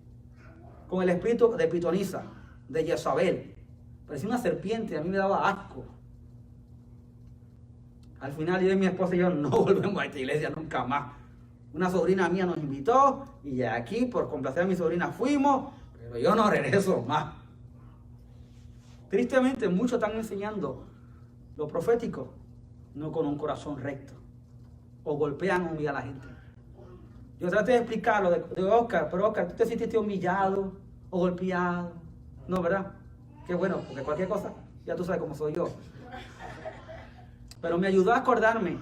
con el espíritu de pitonisa, de Jezabel. Parecía una serpiente, a mí me daba asco. Al final yo y mi esposa y yo no volvemos a esta iglesia nunca más. Una sobrina mía nos invitó y ya aquí, por complacer a mi sobrina, fuimos, pero yo no regreso más. Tristemente, muchos están enseñando lo profético, no con un corazón recto. O golpean o humillan a la gente. Yo traté de explicarlo de Oscar, pero Oscar, ¿tú te sentiste humillado o golpeado? No, ¿verdad? Qué bueno, porque cualquier cosa, ya tú sabes cómo soy yo. Pero me ayudó a acordarme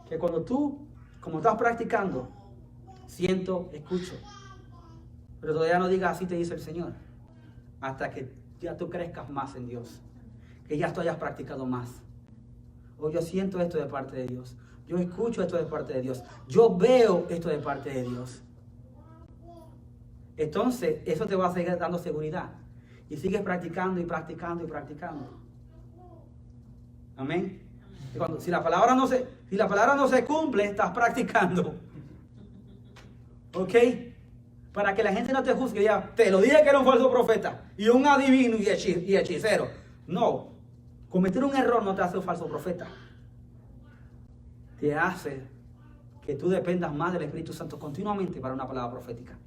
que cuando tú, como estás practicando, siento, escucho. Pero todavía no digas así te dice el Señor. Hasta que ya tú crezcas más en Dios. Que ya tú hayas practicado más. O yo siento esto de parte de Dios. Yo escucho esto de parte de Dios. Yo veo esto de parte de Dios. Entonces, eso te va a seguir dando seguridad. Y sigues practicando y practicando y practicando. Amén. Y si la palabra no se cumple, estás practicando. ¿Ok? Para que la gente no te juzgue. Ya, te lo dije que era un falso profeta. Y un adivino y hechicero. No. Cometer un error no te hace un falso profeta. Te hace que tú dependas más del Espíritu Santo continuamente para una palabra profética.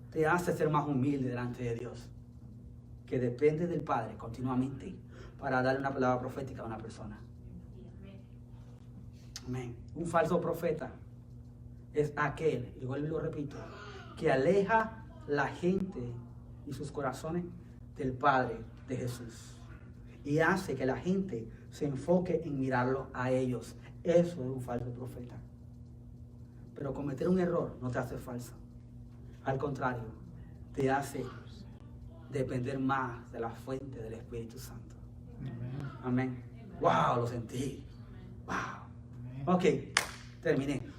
Te hace ser más humilde delante de Dios, que depende del Padre continuamente para darle una palabra profética a una persona. Amén. Un falso profeta es aquel, y vuelvo y lo repito, que aleja la gente y sus corazones del Padre de Jesús y hace que la gente se enfoque en mirarlo a ellos. Eso es un falso profeta. Pero cometer un error no te hace falso. Al contrario, te hace depender más de la fuente del Espíritu Santo. Amén. Wow, lo sentí. Wow. Ok, terminé.